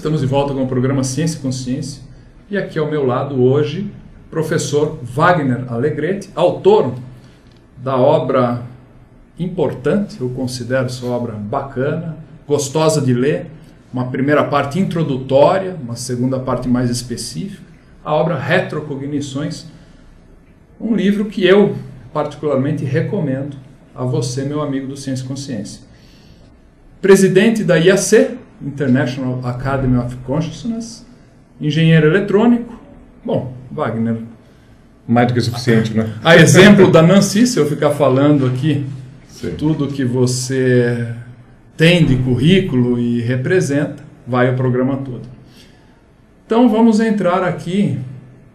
Estamos de volta com o programa Ciência e Consciência. E aqui ao meu lado hoje, professor Wagner Alegretti, autor da obra importante, eu considero essa obra bacana, gostosa de ler, uma primeira parte introdutória, uma segunda parte mais específica, a obra Retrocognições, um livro que eu particularmente recomendo a você, meu amigo do Ciência e Consciência. Presidente da IAC, International Academy of Consciousness, engenheiro eletrônico. Bom, Wagner, mais do que suficiente, né? A exemplo da Nancy, se eu ficar falando aqui Sim. Tudo que você tem de currículo e representa, vai o programa todo. Então vamos entrar aqui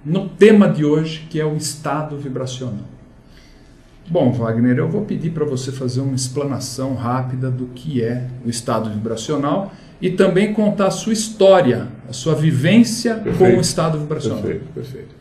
no tema de hoje, que é o estado vibracional. Bom, Wagner, eu vou pedir para você fazer uma explanação rápida do que é o estado vibracional e também contar a sua história, a sua vivência com o estado vibracional. Perfeito.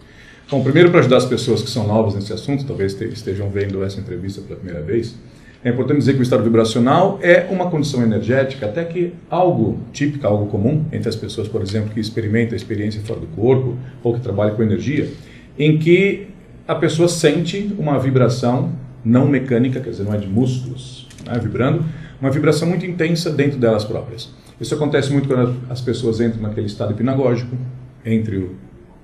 Bom, primeiro, para ajudar as pessoas que são novas nesse assunto, talvez estejam vendo essa entrevista pela primeira vez, é importante dizer que o estado vibracional é uma condição energética até que algo típico, algo comum entre as pessoas, por exemplo, que experimentam a experiência fora do corpo ou que trabalham com energia, em que a pessoa sente uma vibração não mecânica, quer dizer, não é de músculos, né, vibrando, uma vibração muito intensa dentro delas próprias. Isso acontece muito quando as pessoas entram naquele estado hipnagógico, entre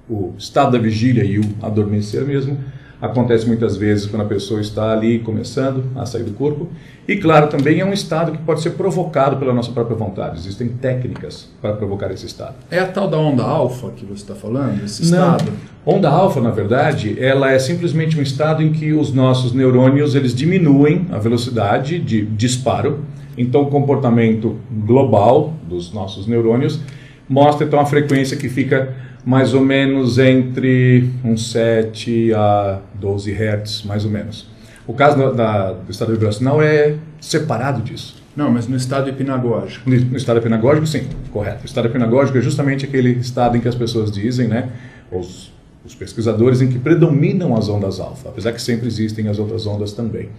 o estado da vigília e o adormecer mesmo. Acontece muitas vezes quando a pessoa está ali começando a sair do corpo. E claro, também é um estado que pode ser provocado pela nossa própria vontade. Existem técnicas para provocar esse estado. É a tal da onda alfa que você está falando, esse estado? Não. Onda alfa, na verdade, ela é simplesmente um estado em que os nossos neurônios eles diminuem a velocidade de disparo. Então, o comportamento global dos nossos neurônios mostra então a frequência que fica mais ou menos entre uns 7 a 12 Hz, mais ou menos. O caso do estado vibracional é separado disso. Não, mas no estado hipnagógico. No estado hipnagógico, sim, correto. O estado hipnagógico é justamente aquele estado em que as pessoas dizem, né, os pesquisadores, em que predominam as ondas alfa, apesar que sempre existem as outras ondas também.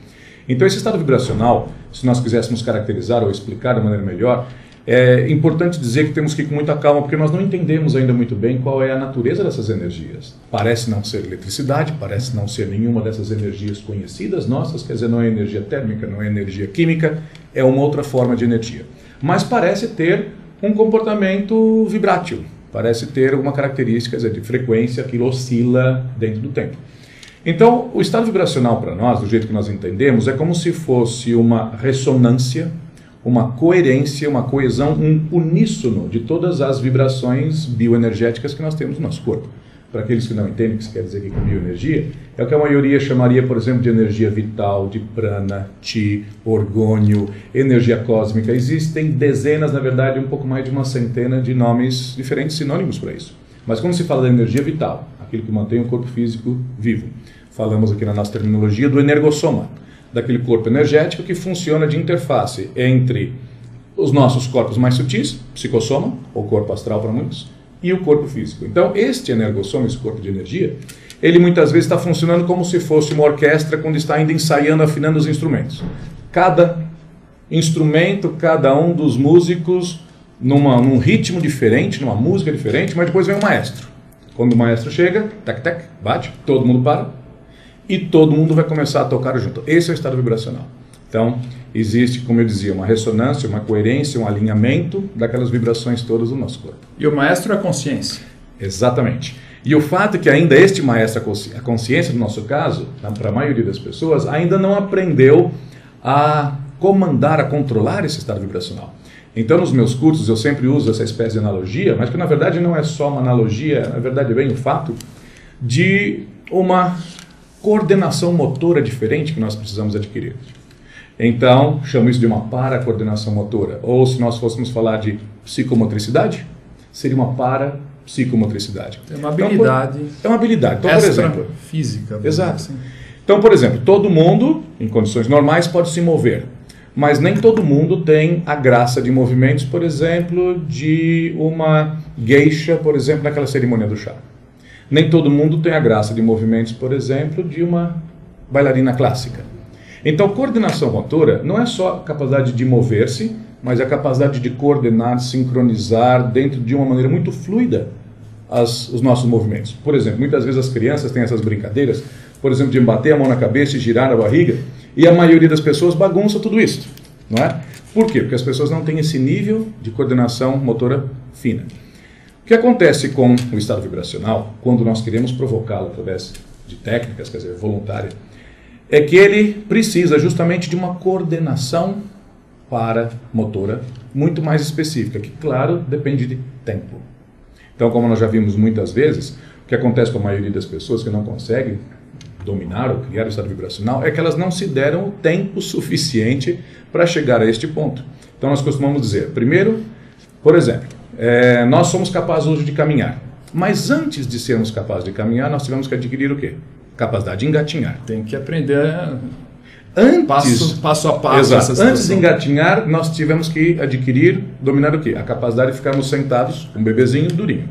Então, esse estado vibracional, se nós quiséssemos caracterizar ou explicar de maneira melhor, é importante dizer que temos que ir com muita calma, porque nós não entendemos ainda muito bem qual é a natureza dessas energias. Parece não ser eletricidade, parece não ser nenhuma dessas energias conhecidas nossas, quer dizer, não é energia térmica, não é energia química, é uma outra forma de energia. Mas parece ter um comportamento vibrátil, parece ter uma característica, quer dizer, de frequência que oscila dentro do tempo. Então, o estado vibracional para nós, do jeito que nós entendemos, é como se fosse uma ressonância, uma coerência, uma coesão, um uníssono de todas as vibrações bioenergéticas que nós temos no nosso corpo. Para aqueles que não entendem o que isso quer dizer aqui com bioenergia, é o que a maioria chamaria, por exemplo, de energia vital, de prana, chi, orgônio, energia cósmica. Existem dezenas, na verdade, um pouco mais de uma centena de nomes diferentes, sinônimos para isso. Mas quando se fala da energia vital, aquilo que mantém o corpo físico vivo, falamos aqui na nossa terminologia do energossoma, daquele corpo energético que funciona de interface entre os nossos corpos mais sutis, psicossoma, ou corpo astral para muitos, e o corpo físico. Então, este energossoma, esse corpo de energia, ele muitas vezes está funcionando como se fosse uma orquestra quando está ainda ensaiando, afinando os instrumentos. Cada instrumento, cada um dos músicos, num ritmo diferente, numa música diferente, mas depois vem o maestro. Quando o maestro chega, tac-tac, bate, todo mundo para, e todo mundo vai começar a tocar junto. Esse é o estado vibracional. Então, existe, como eu dizia, uma ressonância, uma coerência, um alinhamento daquelas vibrações todas do nosso corpo. E o maestro é a consciência. Exatamente. E o fato é que ainda este maestro, a consciência, no nosso caso, para a maioria das pessoas, ainda não aprendeu a comandar, a controlar esse estado vibracional. Então, nos meus cursos, eu sempre uso essa espécie de analogia, mas que na verdade não é só uma analogia, na verdade é bem o fato de uma coordenação motora diferente que nós precisamos adquirir. Então, chamo isso de uma paracoordenação motora. Ou se nós fôssemos falar de psicomotricidade, seria uma parapsicomotricidade. É uma habilidade. É uma habilidade. Então, por exemplo, física. Exato. Assim. Então, por exemplo, todo mundo, em condições normais, pode se mover. Mas nem todo mundo tem a graça de movimentos, por exemplo, de uma geisha, por exemplo, naquela cerimônia do chá. Nem todo mundo tem a graça de movimentos, por exemplo, de uma bailarina clássica. Então, coordenação motora não é só a capacidade de mover-se, mas é a capacidade de coordenar, sincronizar dentro de uma maneira muito fluida os nossos movimentos. Por exemplo, muitas vezes as crianças têm essas brincadeiras, por exemplo, de bater a mão na cabeça e girar a barriga, e a maioria das pessoas bagunça tudo isso, não é? Por quê? Porque as pessoas não têm esse nível de coordenação motora fina. O que acontece com o estado vibracional, quando nós queremos provocá-lo através de técnicas, quer dizer, voluntária, é que ele precisa justamente de uma coordenação motora muito mais específica, que, claro, depende de tempo. Então, como nós já vimos muitas vezes, o que acontece com a maioria das pessoas que não conseguem dominar ou criar o estado vibracional é que elas não se deram o tempo suficiente para chegar a este ponto. Então, nós costumamos dizer, primeiro, por exemplo, nós somos capazes hoje de caminhar, mas antes de sermos capazes de caminhar, nós tivemos que adquirir o quê? Capacidade de engatinhar. Tem que aprender passo a passo. Antes de engatinhar, nós tivemos que dominar o quê? A capacidade de ficarmos sentados, um bebezinho durinho.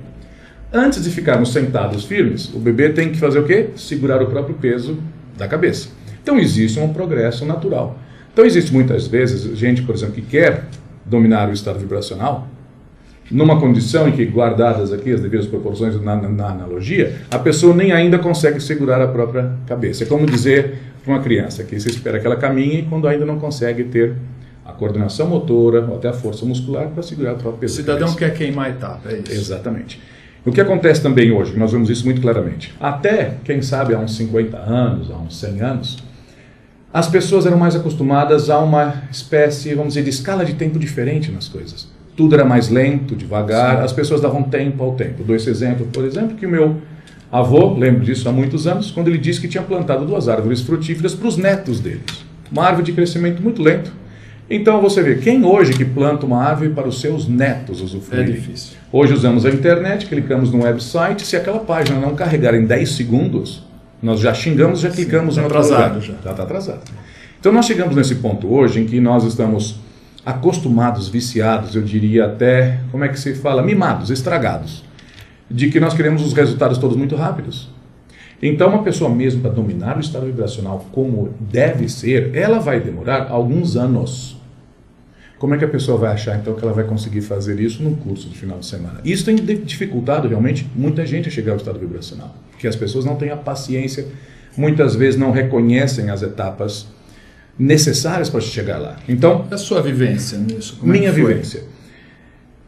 Antes de ficarmos sentados firmes, o bebê tem que fazer o quê? Segurar o próprio peso da cabeça. Então existe um progresso natural. Então existe muitas vezes gente, por exemplo, que quer dominar o estado vibracional, numa condição em que, guardadas aqui as devidas proporções na analogia, a pessoa nem ainda consegue segurar a própria cabeça. É como dizer para uma criança que você espera que ela caminhe quando ainda não consegue ter a coordenação motora ou até a força muscular para segurar o próprio peso. O cidadão quer queimar a etapa, é isso. Exatamente. O que acontece também hoje, nós vemos isso muito claramente, até, quem sabe, há uns 50 anos, há uns 100 anos, as pessoas eram mais acostumadas a uma espécie, vamos dizer, de escala de tempo diferente nas coisas. Tudo era mais lento, devagar, sim. As pessoas davam tempo ao tempo. Dou esse exemplo, por exemplo, que o meu avô, lembro disso há muitos anos, quando ele disse que tinha plantado 2 árvores frutíferas para os netos deles. Uma árvore de crescimento muito lento. Então você vê, quem hoje que planta uma árvore para os seus netos usufruírem? É difícil. Hoje usamos a internet, clicamos no website, se aquela página não carregar em 10 segundos, nós já xingamos, já clicamos no outro lugar. Já está atrasado. Então nós chegamos nesse ponto hoje em que nós estamos acostumados, viciados, eu diria até, como é que se fala? Mimados, estragados, de que nós queremos os resultados todos muito rápidos. Então uma pessoa mesmo para dominar o estado vibracional como deve ser, ela vai demorar alguns anos. Como é que a pessoa vai achar então que ela vai conseguir fazer isso num curso de final de semana? Isso tem dificultado realmente muita gente a chegar ao estado vibracional, porque as pessoas não têm a paciência, muitas vezes não reconhecem as etapas necessárias para chegar lá. Então, a sua vivência nisso? Minha vivência.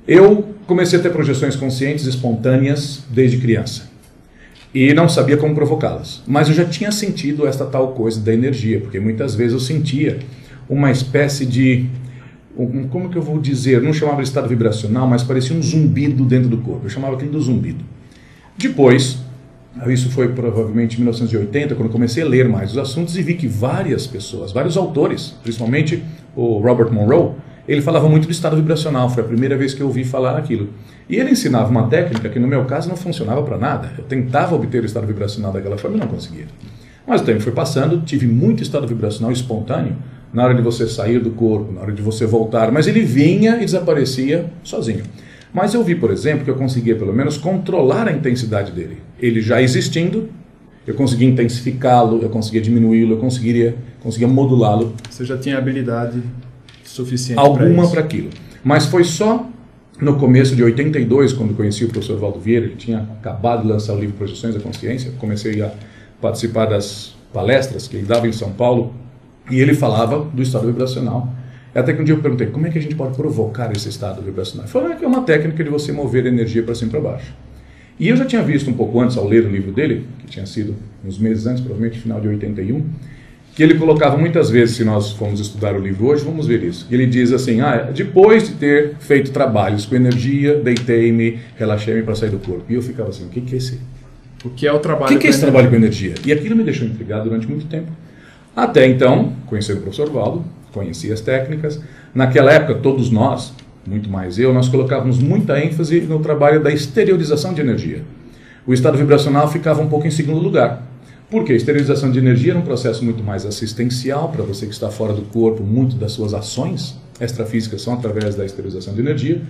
Eu comecei a ter projeções conscientes espontâneas desde criança e não sabia como provocá-las, mas eu já tinha sentido esta tal coisa da energia, porque muitas vezes eu sentia uma espécie de, como que eu vou dizer, eu não chamava de estado vibracional, mas parecia um zumbido dentro do corpo, eu chamava aquilo do zumbido. Depois, isso foi provavelmente em 1980, quando eu comecei a ler mais os assuntos e vi que várias pessoas, vários autores, principalmente o Robert Monroe, ele falava muito do estado vibracional, foi a primeira vez que eu ouvi falar naquilo. E ele ensinava uma técnica que no meu caso não funcionava para nada. Eu tentava obter o estado vibracional daquela forma e não conseguia. Mas o tempo foi passando, tive muito estado vibracional espontâneo, na hora de você sair do corpo, na hora de você voltar, mas ele vinha e desaparecia sozinho. Mas eu vi, por exemplo, que eu conseguia pelo menos controlar a intensidade dele. Ele já existindo, eu conseguia intensificá-lo, eu conseguia diminuí-lo, eu conseguia modulá-lo. Você já tinha habilidade suficiente alguma para aquilo. Mas foi só no começo de 82, quando conheci o professor Valdo Vieira, ele tinha acabado de lançar o livro Projeções da Consciência, comecei a participar das palestras que ele dava em São Paulo, e ele falava do estado vibracional. Até que um dia eu perguntei, como é que a gente pode provocar esse estado vibracional? Ele falou que é uma técnica de você mover a energia para cima e para baixo. E eu já tinha visto um pouco antes, ao ler o livro dele, que tinha sido uns meses antes, provavelmente final de 81, que ele colocava muitas vezes, se nós formos estudar o livro hoje, vamos ver isso. Ele diz assim, depois de ter feito trabalhos com energia, deitei-me, relaxei-me para sair do corpo. E eu ficava assim, o que é esse? O que é o trabalho? O que é esse trabalho com energia? E aquilo me deixou intrigado durante muito tempo. Até então, conhecendo o professor Valdo, conheci as técnicas. Naquela época, todos nós, muito mais eu, nós colocávamos muita ênfase no trabalho da exteriorização de energia. O estado vibracional ficava um pouco em segundo lugar. Porque a esterilização de energia era um processo muito mais assistencial para você que está fora do corpo, muito das suas ações extrafísicas são através da esterilização de energia,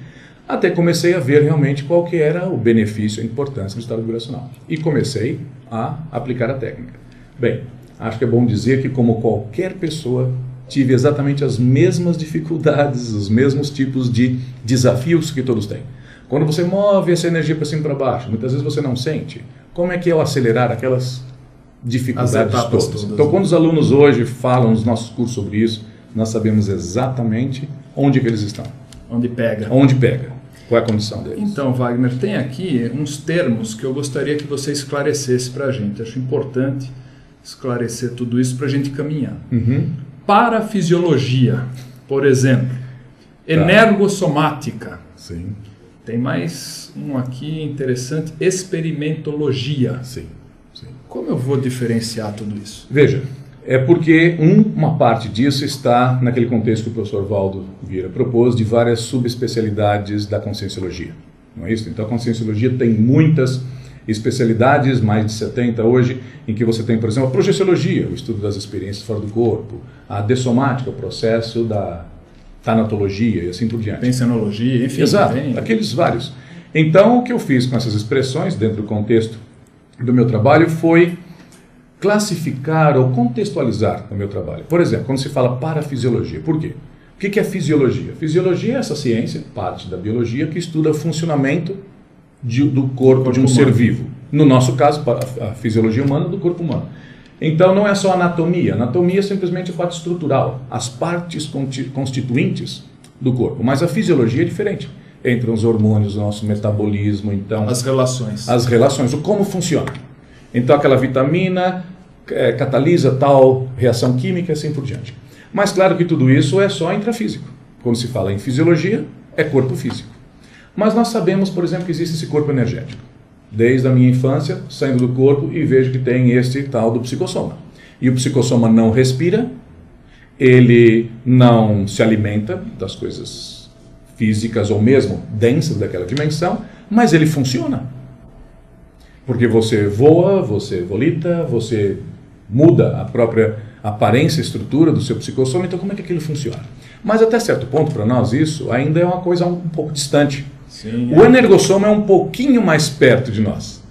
até comecei a ver realmente qual que era o benefício e a importância do estado vibracional. E comecei a aplicar a técnica. Bem, acho que é bom dizer que como qualquer pessoa tive exatamente as mesmas dificuldades, os mesmos tipos de desafios que todos têm. Quando você move essa energia para cima e para baixo, muitas vezes você não sente. Como é que é o acelerar aquelas dificuldades todas? Então, quando os alunos hoje falam nos nossos cursos sobre isso, nós sabemos exatamente onde que eles estão. Onde pega. Onde pega. Qual é a condição deles? Então, Wagner, tem aqui uns termos que eu gostaria que você esclarecesse para a gente. Acho importante esclarecer tudo isso para a gente caminhar. Parafisiologia, por exemplo. Energossomática. Sim. Tem mais um aqui interessante. Experimentologia. Sim. Sim. Como eu vou diferenciar tudo isso? Veja, é porque uma parte disso está naquele contexto que o professor Valdo Vieira propôs de várias subespecialidades da conscienciologia. Não é isso? Então a conscienciologia tem muitas especialidades, mais de 70 hoje, em que você tem, por exemplo, a projeciologia, o estudo das experiências fora do corpo, a dessomática, o processo da tanatologia e assim por diante. Pensenologia, enfim. Exato, aqueles vários. Então o que eu fiz com essas expressões, dentro do contexto do meu trabalho, foi classificar ou contextualizar o meu trabalho. Por exemplo, quando se fala parafisiologia, por quê? O que é fisiologia? Fisiologia é essa ciência, parte da biologia, que estuda o funcionamento do corpo de um ser vivo. No nosso caso, a fisiologia humana do corpo humano. Então não é só anatomia. Anatomia é simplesmente a parte estrutural, as partes constituintes do corpo. Mas a fisiologia é diferente. Entram os hormônios, o nosso metabolismo, então... As relações. As relações, o como funciona. Então aquela vitamina catalisa tal reação química e assim por diante. Mas claro que tudo isso é só intrafísico. Quando se fala em fisiologia, é corpo físico. Mas nós sabemos, por exemplo, que existe esse corpo energético. Desde a minha infância, saindo do corpo e vejo que tem este tal do psicossoma. E o psicossoma não respira, ele não se alimenta das coisas físicas ou mesmo densas daquela dimensão, mas ele funciona. Porque você voa, você volita, você muda a própria aparência e estrutura do seu psicossoma, então como é que aquilo funciona? Mas até certo ponto, para nós, isso ainda é uma coisa um pouco distante. Sim, o energossoma é um pouquinho mais perto de nós,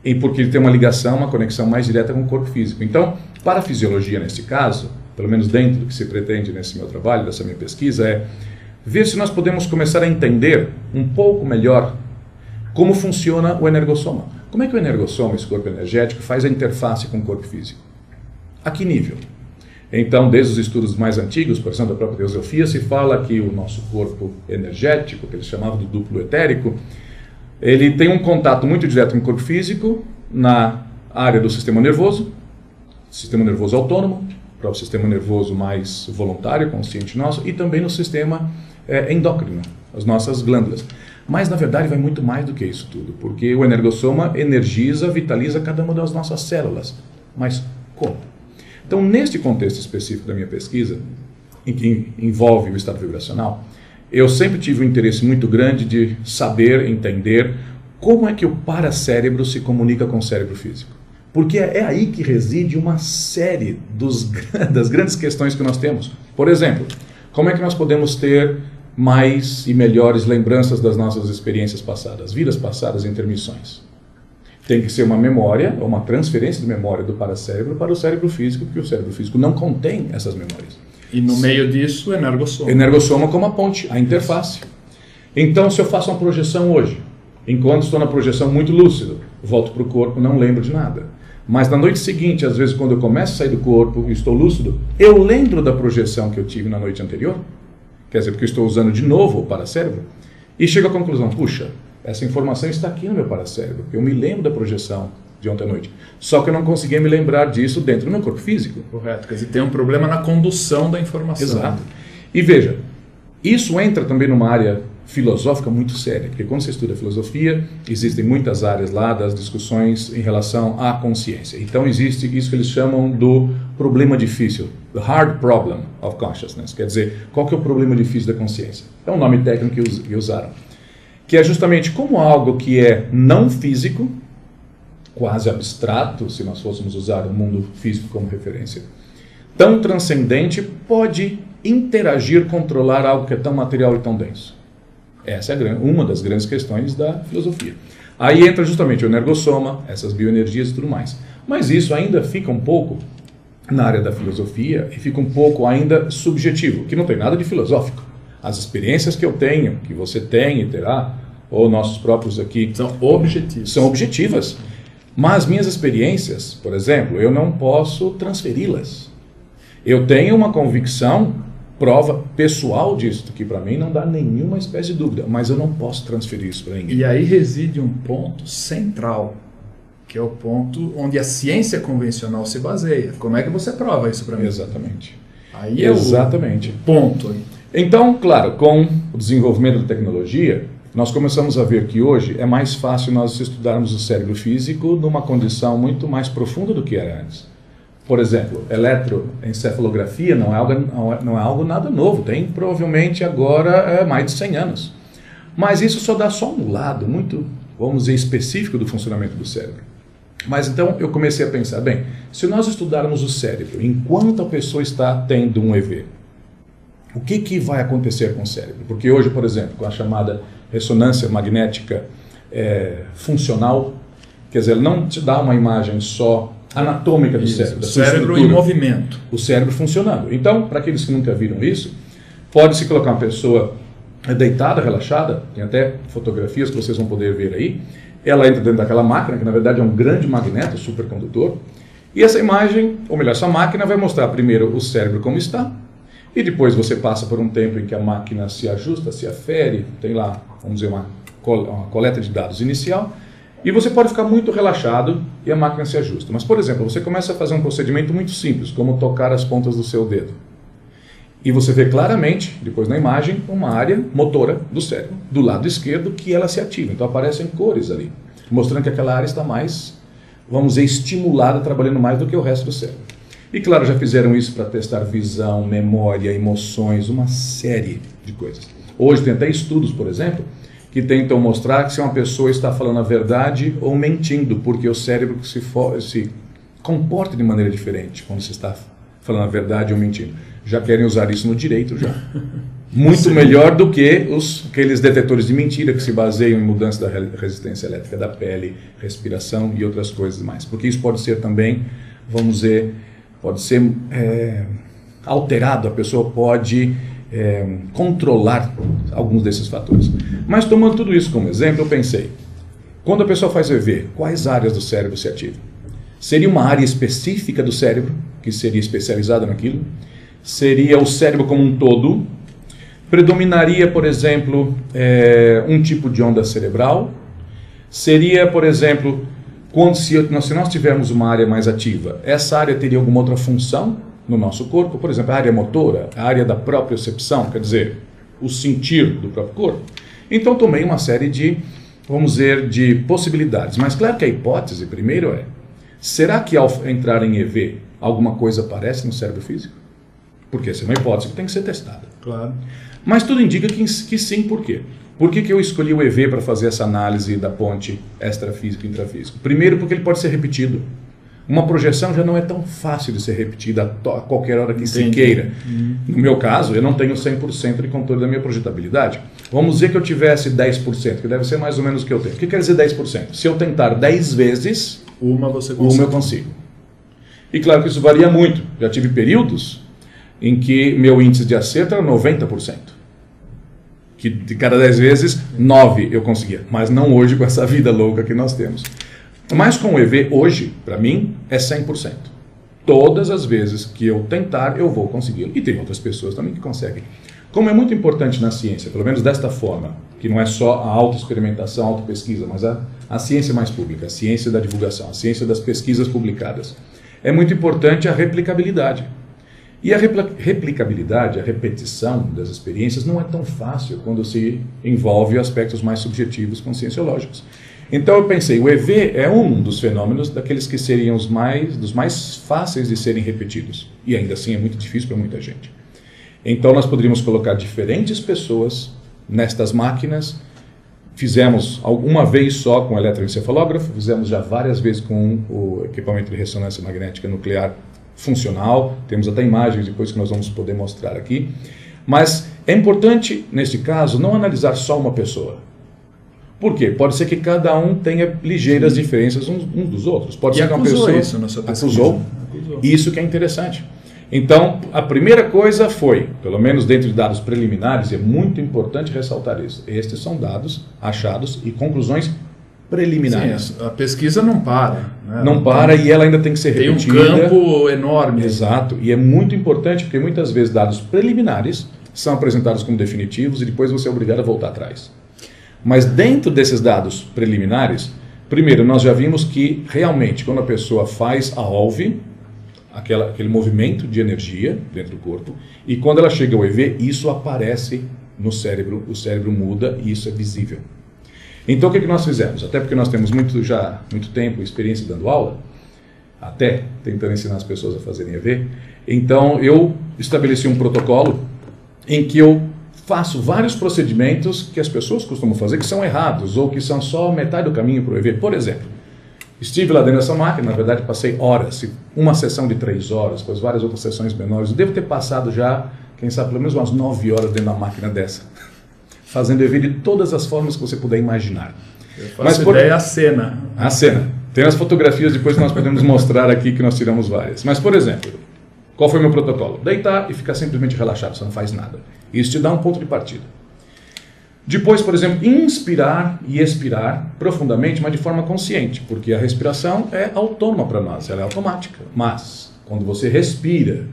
e porque ele tem uma ligação, uma conexão mais direta com o corpo físico. Então, para a fisiologia, nesse caso, pelo menos dentro do que se pretende nesse meu trabalho, dessa minha pesquisa, é ver se nós podemos começar a entender um pouco melhor como funciona o energossoma. Como é que o energossoma, esse corpo energético, faz a interface com o corpo físico? A que nível? Então, desde os estudos mais antigos, por exemplo, da própria teosofia, se fala que o nosso corpo energético, que eles chamavam de duplo etérico, ele tem um contato muito direto com o corpo físico na área do sistema nervoso autônomo, o próprio sistema nervoso mais voluntário, consciente nosso, e também no sistema endócrino, as nossas glândulas. Mas, na verdade, vai muito mais do que isso tudo, porque o energossoma energiza, vitaliza cada uma das nossas células. Mas como? Então, neste contexto específico da minha pesquisa, em que envolve o estado vibracional, eu sempre tive um interesse muito grande de saber, entender como é que o paracérebro se comunica com o cérebro físico. Porque é aí que reside uma série das grandes questões que nós temos. Por exemplo, como é que nós podemos ter mais e melhores lembranças das nossas experiências passadas, vidas passadas, intermissões? Tem que ser uma memória, ou uma transferência de memória do paracérebro para o cérebro físico, porque o cérebro físico não contém essas memórias. E no meio disso, o energossoma. Energossoma como a ponte, a interface. Então, se eu faço uma projeção hoje, enquanto estou na projeção muito lúcido, volto para o corpo, não lembro de nada. Mas na noite seguinte, às vezes quando eu começo a sair do corpo e estou lúcido, eu lembro da projeção que eu tive na noite anterior, quer dizer, porque eu estou usando de novo o paracérebro, e chego à conclusão, puxa, essa informação está aqui no meu paracérebro, eu me lembro da projeção de ontem à noite. Só que eu não conseguia me lembrar disso dentro do meu corpo físico. Correto, quer dizer, tem um problema na condução da informação. Exato. E veja, isso entra também numa área filosófica muito séria, porque quando você estuda filosofia, existem muitas áreas lá das discussões em relação à consciência. Então existe isso que eles chamam do problema difícil, the hard problem of consciousness, quer dizer, qual que é o problema difícil da consciência? É um nome técnico que usaram, que é justamente como algo que é não físico, quase abstrato, se nós fôssemos usar o mundo físico como referência, tão transcendente, pode interagir, controlar algo que é tão material e tão denso. Essa é uma das grandes questões da filosofia. Aí entra justamente o energossoma, essas bioenergias e tudo mais. Mas isso ainda fica um pouco na área da filosofia e fica um pouco ainda subjetivo, que não tem nada de filosófico. As experiências que eu tenho, que você tem e terá, ou nossos próprios aqui... São objetivas. Mas minhas experiências, por exemplo, eu não posso transferi-las. Eu tenho uma convicção, prova pessoal disso, que para mim não dá nenhuma espécie de dúvida, mas eu não posso transferir isso para ninguém. E aí reside um ponto central, que é o ponto onde a ciência convencional se baseia. Como é que você prova isso para mim? Exatamente. Aí é Exatamente. O ponto. Então, claro, com o desenvolvimento da tecnologia, nós começamos a ver que hoje é mais fácil nós estudarmos o cérebro físico numa condição muito mais profunda do que era antes. Por exemplo, eletroencefalografia não é algo nada novo, tem provavelmente agora mais de 100 anos. Mas isso só dá só um lado muito, vamos dizer, específico do funcionamento do cérebro. Mas então eu comecei a pensar, bem, se nós estudarmos o cérebro enquanto a pessoa está tendo um EV, o que vai acontecer com o cérebro? Porque hoje, por exemplo, com a chamada ressonância magnética funcional, quer dizer, não te dá uma imagem só anatômica do cérebro. O cérebro em movimento. O cérebro funcionando. Então, para aqueles que nunca viram isso, pode-se colocar uma pessoa deitada, relaxada, tem até fotografias que vocês vão poder ver aí, ela entra dentro daquela máquina, que na verdade é um grande magneto, supercondutor, e essa imagem, ou melhor, essa máquina vai mostrar primeiro o cérebro como está, e depois você passa por um tempo em que a máquina se ajusta, se afere, tem lá, vamos dizer, uma coleta de dados inicial, e você pode ficar muito relaxado e a máquina se ajusta. Mas, por exemplo, você começa a fazer um procedimento muito simples, como tocar as pontas do seu dedo. E você vê claramente, depois na imagem, uma área motora do cérebro, do lado esquerdo, que ela se ativa. Então aparecem cores ali, mostrando que aquela área está mais, vamos dizer, estimulada, trabalhando mais do que o resto do cérebro. E claro, já fizeram isso para testar visão, memória, emoções, uma série de coisas. Hoje tem até estudos, por exemplo, que tentam mostrar que se uma pessoa está falando a verdade ou mentindo, porque o cérebro se comporta de maneira diferente quando se está falando a verdade ou mentindo. Já querem usar isso no direito já. Muito melhor do que aqueles detetores de mentira que se baseiam em mudança da resistência elétrica da pele, respiração e outras coisas mais. Porque isso pode ser também, vamos dizer, pode ser alterado, a pessoa pode controlar alguns desses fatores. Mas tomando tudo isso como exemplo, eu pensei, quando a pessoa faz EV, quais áreas do cérebro se ativam? Seria uma área específica do cérebro, que seria especializada naquilo? Seria o cérebro como um todo? Predominaria, por exemplo, um tipo de onda cerebral? Seria, por exemplo, se nós tivermos uma área mais ativa, essa área teria alguma outra função no nosso corpo? Por exemplo, a área motora, a área da propriocepção, quer dizer, o sentir do próprio corpo? Então tomei uma série de, vamos dizer, de possibilidades. Mas claro que a hipótese, primeiro será que ao entrar em EV, alguma coisa aparece no cérebro físico? Porque essa é uma hipótese que tem que ser testada. Claro. Mas tudo indica que sim, por quê? Por que eu escolhi o EV para fazer essa análise da ponte extrafísico e intrafísico? Primeiro, porque ele pode ser repetido. Uma projeção já não é tão fácil de ser repetida a qualquer hora que se queira. No meu caso, eu não tenho 100% de controle da minha projetabilidade. Vamos dizer que eu tivesse 10%, que deve ser mais ou menos o que eu tenho. O que quer dizer 10%? Se eu tentar 10 vezes, uma eu consigo. E claro que isso varia muito. Já tive períodos em que meu índice de acerto era 90%. Que de cada 10 vezes, 9 eu conseguia. Mas não hoje com essa vida louca que nós temos. Mas com o EV, hoje, para mim, é 100%. Todas as vezes que eu tentar, eu vou conseguir. E tem outras pessoas também que conseguem. Como é muito importante na ciência, pelo menos desta forma, que não é só a autoexperimentação, a autopesquisa, mas a ciência mais pública, a ciência da divulgação, a ciência das pesquisas publicadas. É muito importante a replicabilidade. E a replicabilidade, a repetição das experiências não é tão fácil quando se envolve aspectos mais subjetivos conscienciológicos. Então eu pensei, o EV é um dos fenômenos daqueles que seriam dos mais fáceis de serem repetidos. E ainda assim é muito difícil para muita gente. Então nós poderíamos colocar diferentes pessoas nestas máquinas. Fizemos uma vez só com o eletroencefalógrafo, fizemos já várias vezes com o equipamento de ressonância magnética nuclear funcional. Temos até imagens depois que nós vamos poder mostrar aqui. Mas é importante, neste caso, não analisar só uma pessoa. Por quê? Pode ser que cada um tenha ligeiras diferenças uns dos outros. Pode ser que uma pessoa isso na sua pesquisa. acusou. Isso que é interessante. Então, a primeira coisa foi, pelo menos dentro de dados preliminares, e é muito importante ressaltar isso, estes são dados achados e conclusões preliminares. Sim, a pesquisa não para. Né? Não para e ela ainda tem que ser repetida. Tem um campo enorme. Exato, e é muito importante porque muitas vezes dados preliminares são apresentados como definitivos e depois você é obrigado a voltar atrás. Mas dentro desses dados preliminares, primeiro, nós já vimos que realmente quando a pessoa faz a OLV, aquele movimento de energia dentro do corpo, e quando ela chega ao EV, isso aparece no cérebro, o cérebro muda e isso é visível. Então o que nós fizemos? Até porque nós temos muito tempo, experiência dando aula, até tentando ensinar as pessoas a fazerem EV, então eu estabeleci um protocolo em que eu faço vários procedimentos que as pessoas costumam fazer que são errados ou que são só metade do caminho para o EV. Por exemplo, estive lá dentro dessa máquina, na verdade passei horas, uma sessão de 3 horas, depois várias outras sessões menores. Eu devo ter passado já, quem sabe, pelo menos umas 9 horas dentro da máquina dessa, fazendo EV de todas as formas que você puder imaginar. Eu faço ideia a cena. A cena. Tem as fotografias depois que nós podemos mostrar aqui que nós tiramos várias. Mas, por exemplo, qual foi o meu protocolo? Deitar e ficar simplesmente relaxado, você não faz nada. Isso te dá um ponto de partida. Depois, por exemplo, inspirar e expirar profundamente, mas de forma consciente, porque a respiração é autônoma para nós, ela é automática. Mas, quando você respira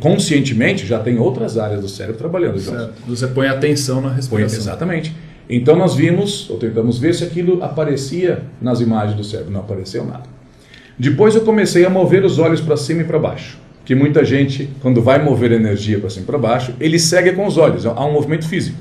conscientemente, já tem outras áreas do cérebro trabalhando. Certo. Você põe atenção na respiração. Exatamente. Então nós vimos, ou tentamos ver se aquilo aparecia nas imagens do cérebro. Não apareceu nada. Depois eu comecei a mover os olhos para cima e para baixo. Que muita gente, quando vai mover energia para cima e para baixo, ele segue com os olhos. Há um movimento físico.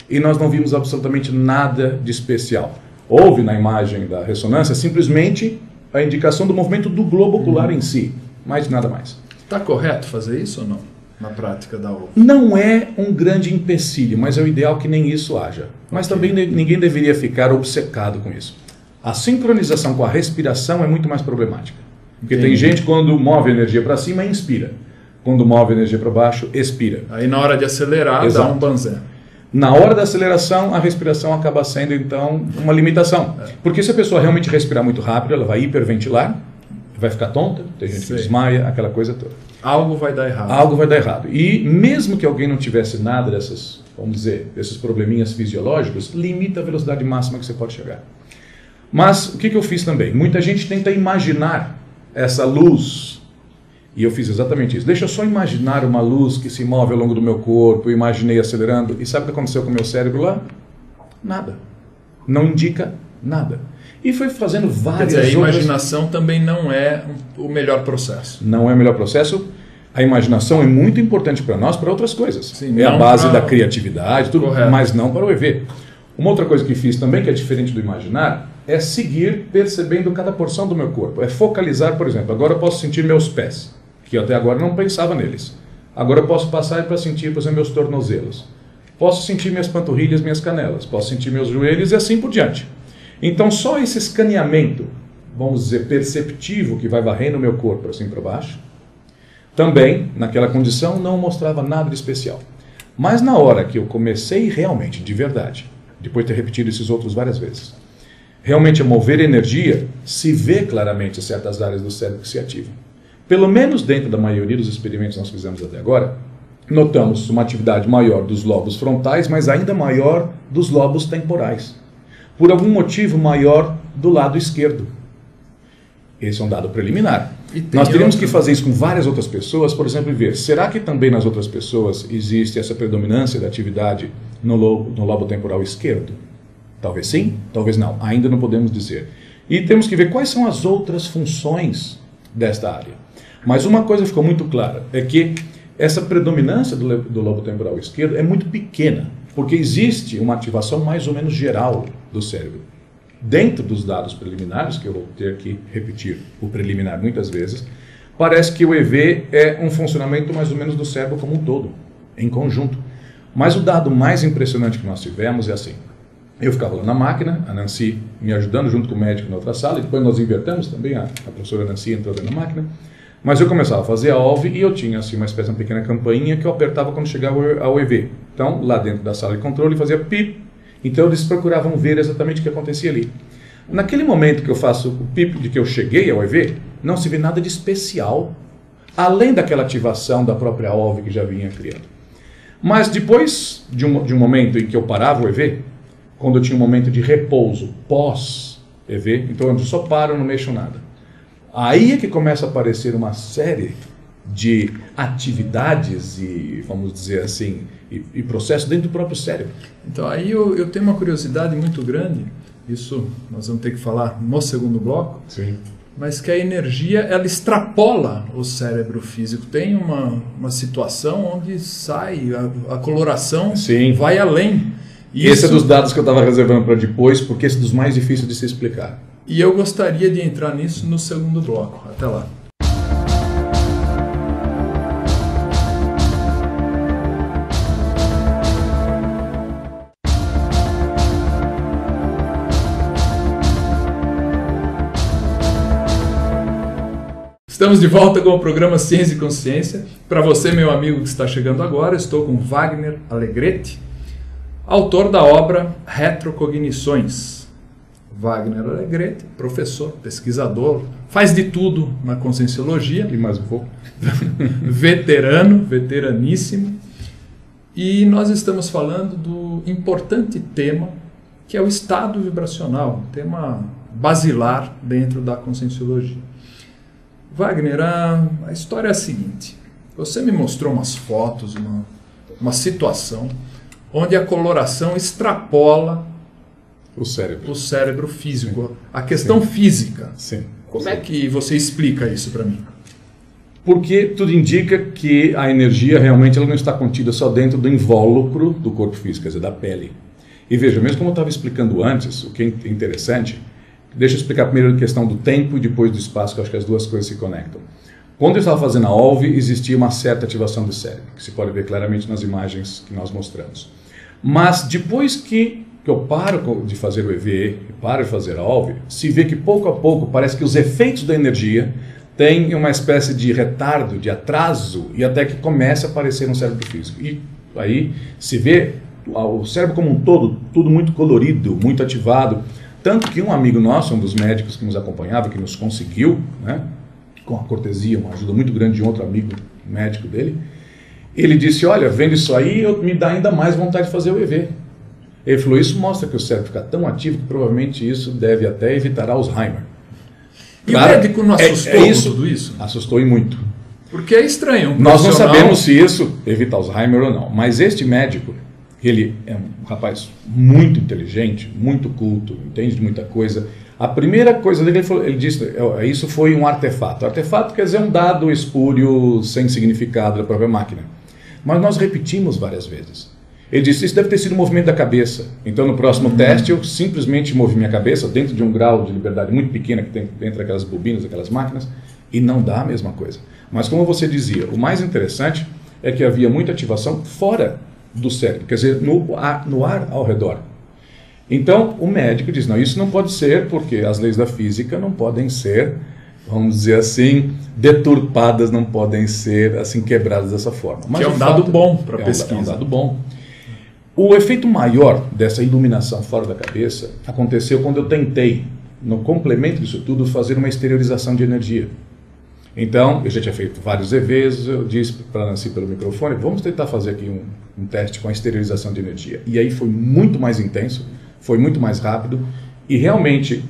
E nós não vimos absolutamente nada de especial. Houve na imagem da ressonância simplesmente a indicação do movimento do globo ocular em si, mas nada mais. Está correto fazer isso ou não, na prática da OLV? Não é um grande empecilho, mas é o ideal que nem isso haja. Mas também ninguém deveria ficar obcecado com isso. A sincronização com a respiração é muito mais problemática. Porque tem gente quando move energia para cima, inspira. Quando move energia para baixo, expira. Aí na hora de acelerar, Exato. dá um banzé. Na hora da aceleração, a respiração acaba sendo, então, uma limitação. Porque se a pessoa realmente respirar muito rápido, ela vai hiperventilar, vai ficar tonta, tem gente que desmaia, aquela coisa toda. Algo vai dar errado. Algo vai dar errado. E mesmo que alguém não tivesse nada dessas, vamos dizer, desses probleminhas fisiológicos, limita a velocidade máxima que você pode chegar. Mas o que eu fiz também? Muita gente tenta imaginar essa luz. E eu fiz exatamente isso. Deixa eu só imaginar uma luz que se move ao longo do meu corpo. Eu imaginei acelerando. E sabe o que aconteceu com o meu cérebro lá? Nada. Não indica nada. E foi fazendo várias outras... A imaginação também não é o melhor processo. Não é o melhor processo. A imaginação é muito importante para nós, para outras coisas. Sim, é a base da criatividade, tudo, mas não para o EV. Uma outra coisa que fiz também, que é diferente do imaginar, é seguir percebendo cada porção do meu corpo. É focalizar, por exemplo, agora eu posso sentir meus pés, que eu até agora não pensava neles. Agora eu posso passar para sentir, por exemplo, meus tornozelos. Posso sentir minhas panturrilhas, minhas canelas. Posso sentir meus joelhos e assim por diante. Então só esse escaneamento, vamos dizer, perceptivo, que vai varrendo o meu corpo para cima e para baixo, também, naquela condição, não mostrava nada de especial. Mas na hora que eu comecei realmente, de verdade, depois de ter repetido esses outros várias vezes, realmente a mover energia, se vê claramente certas áreas do cérebro que se ativam. Pelo menos dentro da maioria dos experimentos que nós fizemos até agora, notamos uma atividade maior dos lobos frontais, mas ainda maior dos lobos temporais. Por algum motivo maior do lado esquerdo. Esse é um dado preliminar. Nós teríamos que fazer isso com várias outras pessoas, por exemplo, e ver, será que também nas outras pessoas existe essa predominância da atividade no lobo temporal esquerdo? Talvez sim, talvez não. Ainda não podemos dizer. E temos que ver quais são as outras funções desta área. Mas uma coisa ficou muito clara, é que essa predominância do lobo temporal esquerdo é muito pequena, porque existe uma ativação mais ou menos geral do cérebro. Dentro dos dados preliminares, que eu vou ter que repetir o preliminar muitas vezes, parece que o EV é um funcionamento mais ou menos do cérebro como um todo, em conjunto. Mas o dado mais impressionante que nós tivemos é assim. Eu ficava lá na máquina, a Nancy me ajudando junto com o médico na outra sala, e depois nós invertemos também, a professora Nancy entrou dentro da máquina, mas eu começava a fazer a OLV e eu tinha assim, uma espécie de uma pequena campainha que eu apertava quando chegava ao EV. Então, lá dentro da sala de controle, fazia pip. Então, eles procuravam ver exatamente o que acontecia ali. Naquele momento que eu faço o pip de que eu cheguei ao EV, não se vê nada de especial, além daquela ativação da própria OLV que já vinha criando. Mas depois de um momento em que eu parava o EV, quando eu tinha um momento de repouso pós-EV, então eu só paro, não mexo nada. Aí é que começa a aparecer uma série de atividades e, vamos dizer assim, e processos dentro do próprio cérebro. Então aí eu tenho uma curiosidade muito grande, isso nós vamos ter que falar no segundo bloco, Sim. mas que a energia ela extrapola o cérebro físico. Tem uma situação onde sai, a coloração Sim. vai além. Esse é dos dados que eu estava reservando para depois, porque esse é dos mais difíceis de se explicar. E eu gostaria de entrar nisso no segundo bloco. Até lá. Estamos de volta com o programa Ciência e Consciência. Para você, meu amigo que está chegando agora, estou com Wagner Alegretti, autor da obra Retrocognições. Wagner Alegretti, professor, pesquisador, faz de tudo na conscienciologia. E mais um pouco. Veteraníssimo. E nós estamos falando do importante tema que é o estado vibracional, um tema basilar dentro da conscienciologia. Wagner, a história é a seguinte. Você me mostrou umas fotos, uma situação onde a coloração extrapola o cérebro físico, a questão física. Sim. Como é que você explica isso para mim? Porque tudo indica que a energia realmente ela não está contida só dentro do invólucro do corpo físico, quer dizer, da pele. E veja, mesmo como eu estava explicando antes, o que é interessante, deixa eu explicar primeiro a questão do tempo e depois do espaço, que eu acho que as duas coisas se conectam. Quando eu estava fazendo a OLV, existia uma certa ativação do cérebro, que se pode ver claramente nas imagens que nós mostramos. Mas depois que eu paro de fazer o EV e paro de fazer a OLV, se vê que pouco a pouco parece que os efeitos da energia têm uma espécie de retardo, de atraso, e até que começa a aparecer no cérebro físico. E aí se vê o cérebro como um todo, tudo muito colorido, muito ativado. Tanto que um amigo nosso, um dos médicos que nos acompanhava, que nos conseguiu, né, com a cortesia, uma ajuda muito grande de um outro amigo médico dele, ele disse, olha, vendo isso aí, me dá ainda mais vontade de fazer o EV. Ele falou, isso mostra que o cérebro fica tão ativo que provavelmente isso deve até evitar Alzheimer. E claro, o médico não assustou com tudo isso? Assustou e muito. Porque é estranho. Nós não sabemos se isso evita Alzheimer ou não, mas este médico, ele é um rapaz muito inteligente, muito culto, entende de muita coisa. A primeira coisa dele, ele disse, isso foi um artefato. Artefato quer dizer um dado espúrio, sem significado da própria máquina. Mas nós repetimos várias vezes. Ele disse, isso deve ter sido um movimento da cabeça. Então no próximo teste eu simplesmente movi minha cabeça dentro de um grau de liberdade muito pequena que tem entre aquelas bobinas, aquelas máquinas, e não dá a mesma coisa. Mas como você dizia, o mais interessante é que havia muita ativação fora do cérebro, quer dizer, no ar ao redor. Então, o médico diz, não, isso não pode ser, porque as leis da física não podem ser, vamos dizer assim, deturpadas, não podem ser, assim, quebradas dessa forma. Mas que é um dado bom para pesquisa. É um dado bom. O efeito maior dessa iluminação fora da cabeça aconteceu quando eu tentei, no complemento disso tudo, fazer uma exteriorização de energia. Então, eu já tinha feito vários EVs, eu disse para a Nancy pelo microfone, vamos tentar fazer aqui um teste com a exteriorização de energia. E aí foi muito mais intenso, foi muito mais rápido, e realmente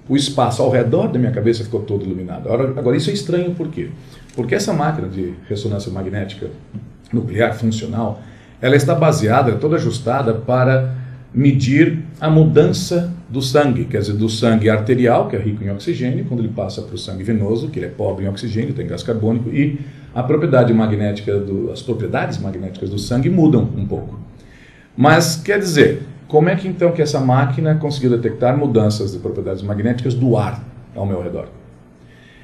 o espaço ao redor da minha cabeça ficou todo iluminado. Agora isso é estranho por quê? Porque essa máquina de ressonância magnética nuclear funcional, ela está baseada, toda ajustada para medir a mudança do sangue, quer dizer, do sangue arterial, que é rico em oxigênio, quando ele passa para o sangue venoso, que ele é pobre em oxigênio, tem gás carbônico, e a propriedade magnética, as propriedades magnéticas do sangue mudam um pouco. Mas, quer dizer, como é que então que essa máquina conseguiu detectar mudanças de propriedades magnéticas do ar ao meu redor?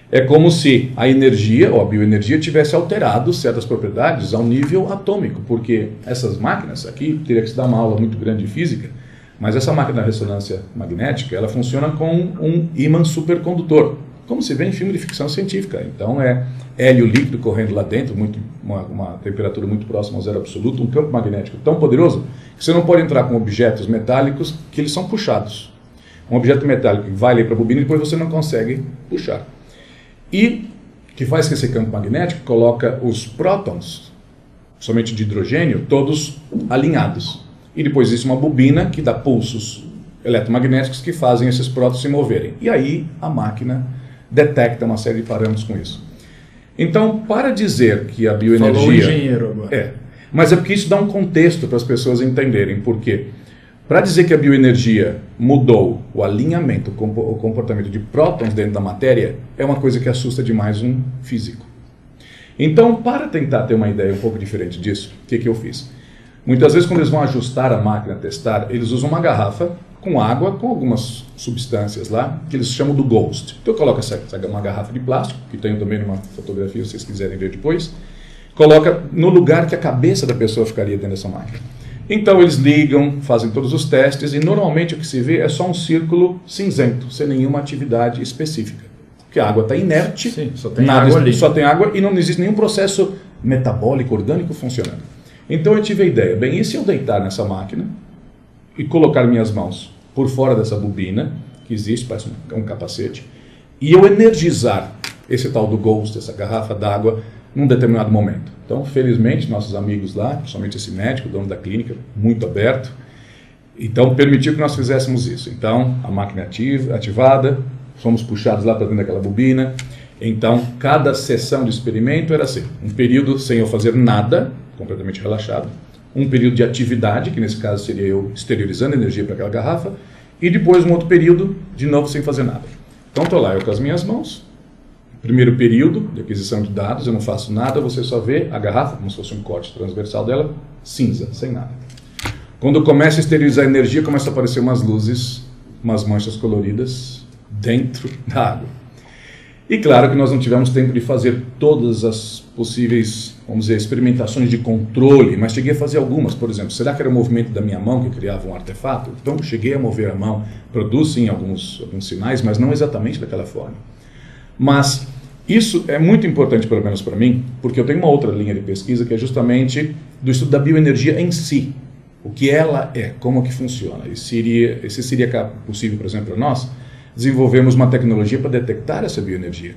É como se a energia, ou a bioenergia, tivesse alterado certas propriedades ao nível atômico, porque essas máquinas, aqui teria que se dar uma aula muito grande de física, mas essa máquina de ressonância magnética, ela funciona com um ímã supercondutor, como se vê em filme de ficção científica. Então é hélio líquido correndo lá dentro, uma temperatura muito próxima ao zero absoluto, um campo magnético tão poderoso que você não pode entrar com objetos metálicos que eles são puxados. Um objeto metálico que vai ali para a bobina e depois você não consegue puxar. e que faz que esse campo magnético coloca os prótons, somente de hidrogênio, todos alinhados. E depois existe uma bobina que dá pulsos eletromagnéticos que fazem esses prótons se moverem. E aí a máquina detecta uma série de parâmetros com isso. Então, para dizer que a bioenergia... Falou o engenheiro agora. Mas é porque isso dá um contexto para as pessoas entenderem. Por quê? Para dizer que a bioenergia mudou o alinhamento, o comportamento de prótons dentro da matéria, é uma coisa que assusta demais um físico. Então, para tentar ter uma ideia um pouco diferente disso, o que eu fiz? Muitas vezes, quando eles vão ajustar a máquina, testar, eles usam uma garrafa com água, com algumas substâncias lá, que eles chamam do Ghost. Então, eu coloco uma garrafa de plástico, que tenho também numa fotografia, se vocês quiserem ver depois, coloca no lugar que a cabeça da pessoa ficaria dentro dessa máquina. Então, eles ligam, fazem todos os testes, e normalmente o que se vê é só um círculo cinzento, sem nenhuma atividade específica. Porque a água está inerte, sim, só tem água ali. Só tem água e não existe nenhum processo metabólico, orgânico funcionando. Então eu tive a ideia, bem, e se eu deitar nessa máquina e colocar minhas mãos por fora dessa bobina, que existe, parece um capacete, e eu energizar esse tal do Ghost, essa garrafa d'água, num determinado momento. Então, felizmente, nossos amigos lá, principalmente esse médico, dono da clínica, muito aberto, então permitiu que nós fizéssemos isso. Então, a máquina ativada, fomos puxados lá para dentro daquela bobina. Então, cada sessão de experimento era assim, um período sem eu fazer nada, completamente relaxado, um período de atividade, que nesse caso seria eu exteriorizando energia para aquela garrafa, e depois um outro período, de novo, sem fazer nada. Então, estou lá eu com as minhas mãos, primeiro período de aquisição de dados, eu não faço nada, você só vê a garrafa, como se fosse um corte transversal dela, cinza, sem nada. Quando eu começo a esterilizar a energia, começa a aparecer umas luzes, umas manchas coloridas dentro da água. E claro que nós não tivemos tempo de fazer todas as possíveis, vamos dizer, experimentações de controle, mas cheguei a fazer algumas. Por exemplo, será que era o movimento da minha mão que criava um artefato? Então cheguei a mover a mão, produz sim alguns sinais, mas não exatamente daquela forma. Mas isso é muito importante, pelo menos para mim, porque eu tenho uma outra linha de pesquisa que é justamente do estudo da bioenergia em si. O que ela é, como que funciona. E se seria possível, por exemplo, para nós, desenvolvermos uma tecnologia para detectar essa bioenergia.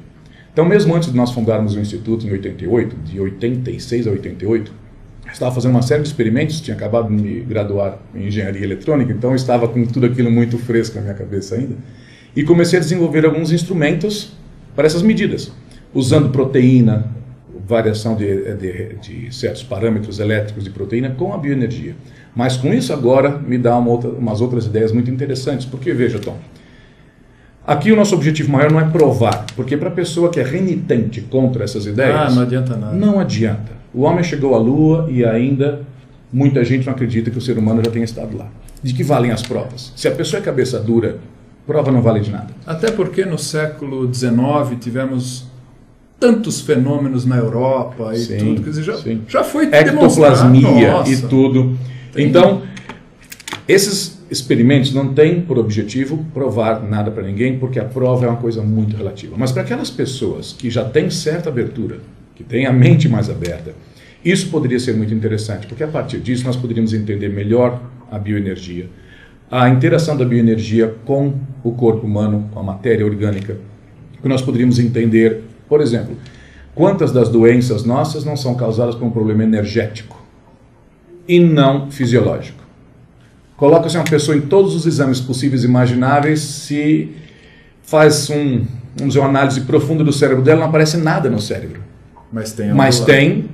Então, mesmo antes de nós fundarmos o Instituto em 88, de 86 a 88, eu estava fazendo uma série de experimentos, tinha acabado de me graduar em engenharia eletrônica, então eu estava com tudo aquilo muito fresco na minha cabeça ainda, e comecei a desenvolver alguns instrumentos para essas medidas, usando proteína, variação de certos parâmetros elétricos de proteína com a bioenergia. Mas com isso agora me dá umas outras ideias muito interessantes, porque veja, Tom, aqui o nosso objetivo maior não é provar, porque para a pessoa que é renitente contra essas ideias... não adianta nada. Não adianta. O homem chegou à Lua e ainda muita gente não acredita que o ser humano já tenha estado lá. De que valem as provas? Se a pessoa é cabeça dura, prova não vale de nada. Até porque no século XIX tivemos tantos fenômenos na Europa e tudo, quer dizer, já foi ectoplasmia e tudo. Então, esses experimentos não têm por objetivo provar nada para ninguém, porque a prova é uma coisa muito relativa. Mas para aquelas pessoas que já têm certa abertura, que têm a mente mais aberta, isso poderia ser muito interessante, porque a partir disso nós poderíamos entender melhor a bioenergia, a interação da bioenergia com o corpo humano, com a matéria orgânica, que nós poderíamos entender, por exemplo, quantas das doenças nossas não são causadas por um problema energético e não fisiológico. Coloca-se uma pessoa em todos os exames possíveis e imagináveis, se faz vamos dizer, uma análise profunda do cérebro dela, não aparece nada no cérebro. Mas tem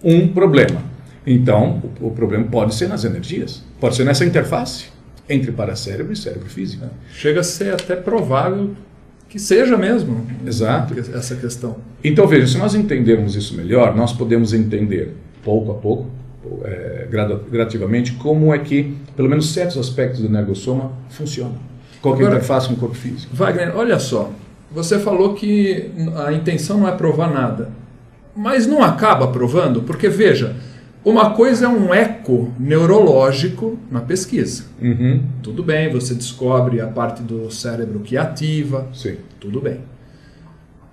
um problema. Então, o problema pode ser nas energias, pode ser nessa interface entre paracérebro e cérebro físico. Chega a ser até provável que seja mesmo. Exato. Essa questão. Então, veja, se nós entendermos isso melhor, nós podemos entender, pouco a pouco, gradativamente, como é que, pelo menos, certos aspectos do energossoma funcionam. Qual é a interface com o corpo físico? Wagner, olha só, você falou que a intenção não é provar nada, mas não acaba provando, porque, veja, uma coisa é um eco neurológico na pesquisa. Uhum. Tudo bem, você descobre a parte do cérebro que ativa, sim, tudo bem.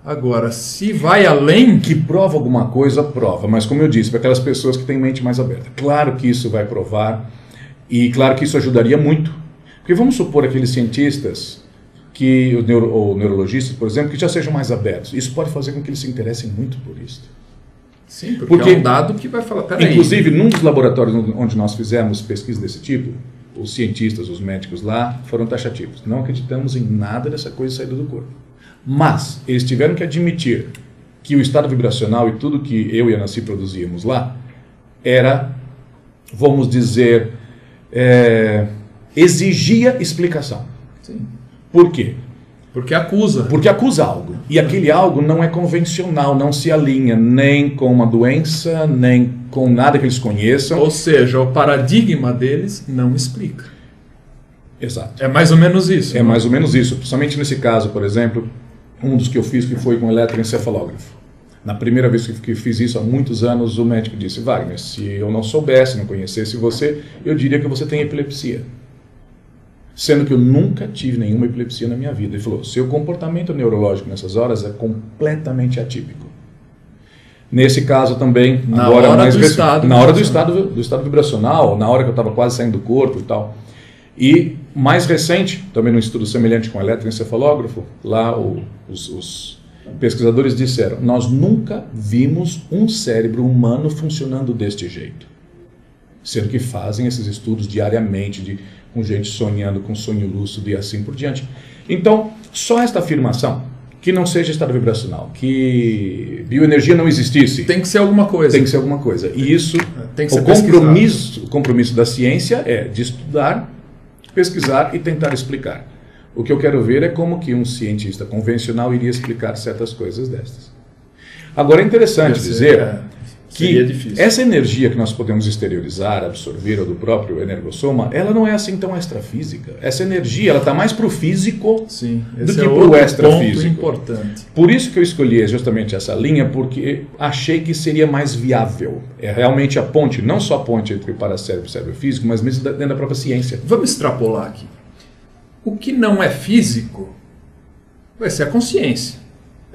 Agora, se vai além... Que prova alguma coisa, prova. Mas, como eu disse, para aquelas pessoas que têm mente mais aberta. Claro que isso vai provar e claro que isso ajudaria muito. Porque vamos supor aqueles cientistas que o neurologista, por exemplo, que já sejam mais abertos. Isso pode fazer com que eles se interessem muito por isso. Sim, porque é um dado que vai falar, peraí. Inclusive, num dos laboratórios onde nós fizemos pesquisa desse tipo, os cientistas, os médicos lá, foram taxativos. Não acreditamos em nada dessa coisa saída do corpo. Mas eles tiveram que admitir que o estado vibracional e tudo que eu e a Nancy produzíamos lá era, vamos dizer, exigia explicação. Sim. Por quê? Porque acusa. Porque acusa algo. E aquele algo não é convencional, não se alinha nem com uma doença, nem com nada que eles conheçam. Ou seja, o paradigma deles não explica. Exato. É mais ou menos isso. É mais ou menos isso. Principalmente nesse caso, por exemplo, um dos que eu fiz que foi com eletroencefalógrafo. Na primeira vez que fiz isso, há muitos anos, o médico disse: Wagner, se eu não soubesse, não conhecesse você, eu diria que você tem epilepsia. Sendo que eu nunca tive nenhuma epilepsia na minha vida. Ele falou: seu comportamento neurológico nessas horas é completamente atípico. Nesse caso também, na hora do estado vibracional, na hora que eu estava quase saindo do corpo e tal. E mais recente, também num estudo semelhante com eletroencefalógrafo, lá os pesquisadores disseram: nós nunca vimos um cérebro humano funcionando deste jeito. Sendo que fazem esses estudos diariamente, com gente sonhando com sonho lúcido e assim por diante. Então, só esta afirmação, que não seja estado vibracional, que bioenergia não existisse. Tem que ser alguma coisa. Tem que ser alguma coisa. E isso, tem que ser o compromisso da ciência é de estudar, pesquisar e tentar explicar. O que eu quero ver é como que um cientista convencional iria explicar certas coisas destas. Agora, é interessante dizer que essa energia que nós podemos exteriorizar, absorver ou do próprio energossoma, ela não é assim tão extrafísica. Essa energia, ela está mais para o físico do que para o extrafísico. Importante. Por isso que eu escolhi justamente essa linha, porque achei que seria mais viável. É realmente a ponte, não só a ponte entre o paracérebro e o cérebro físico, mas mesmo dentro da própria ciência. Vamos extrapolar aqui. O que não é físico vai ser a consciência.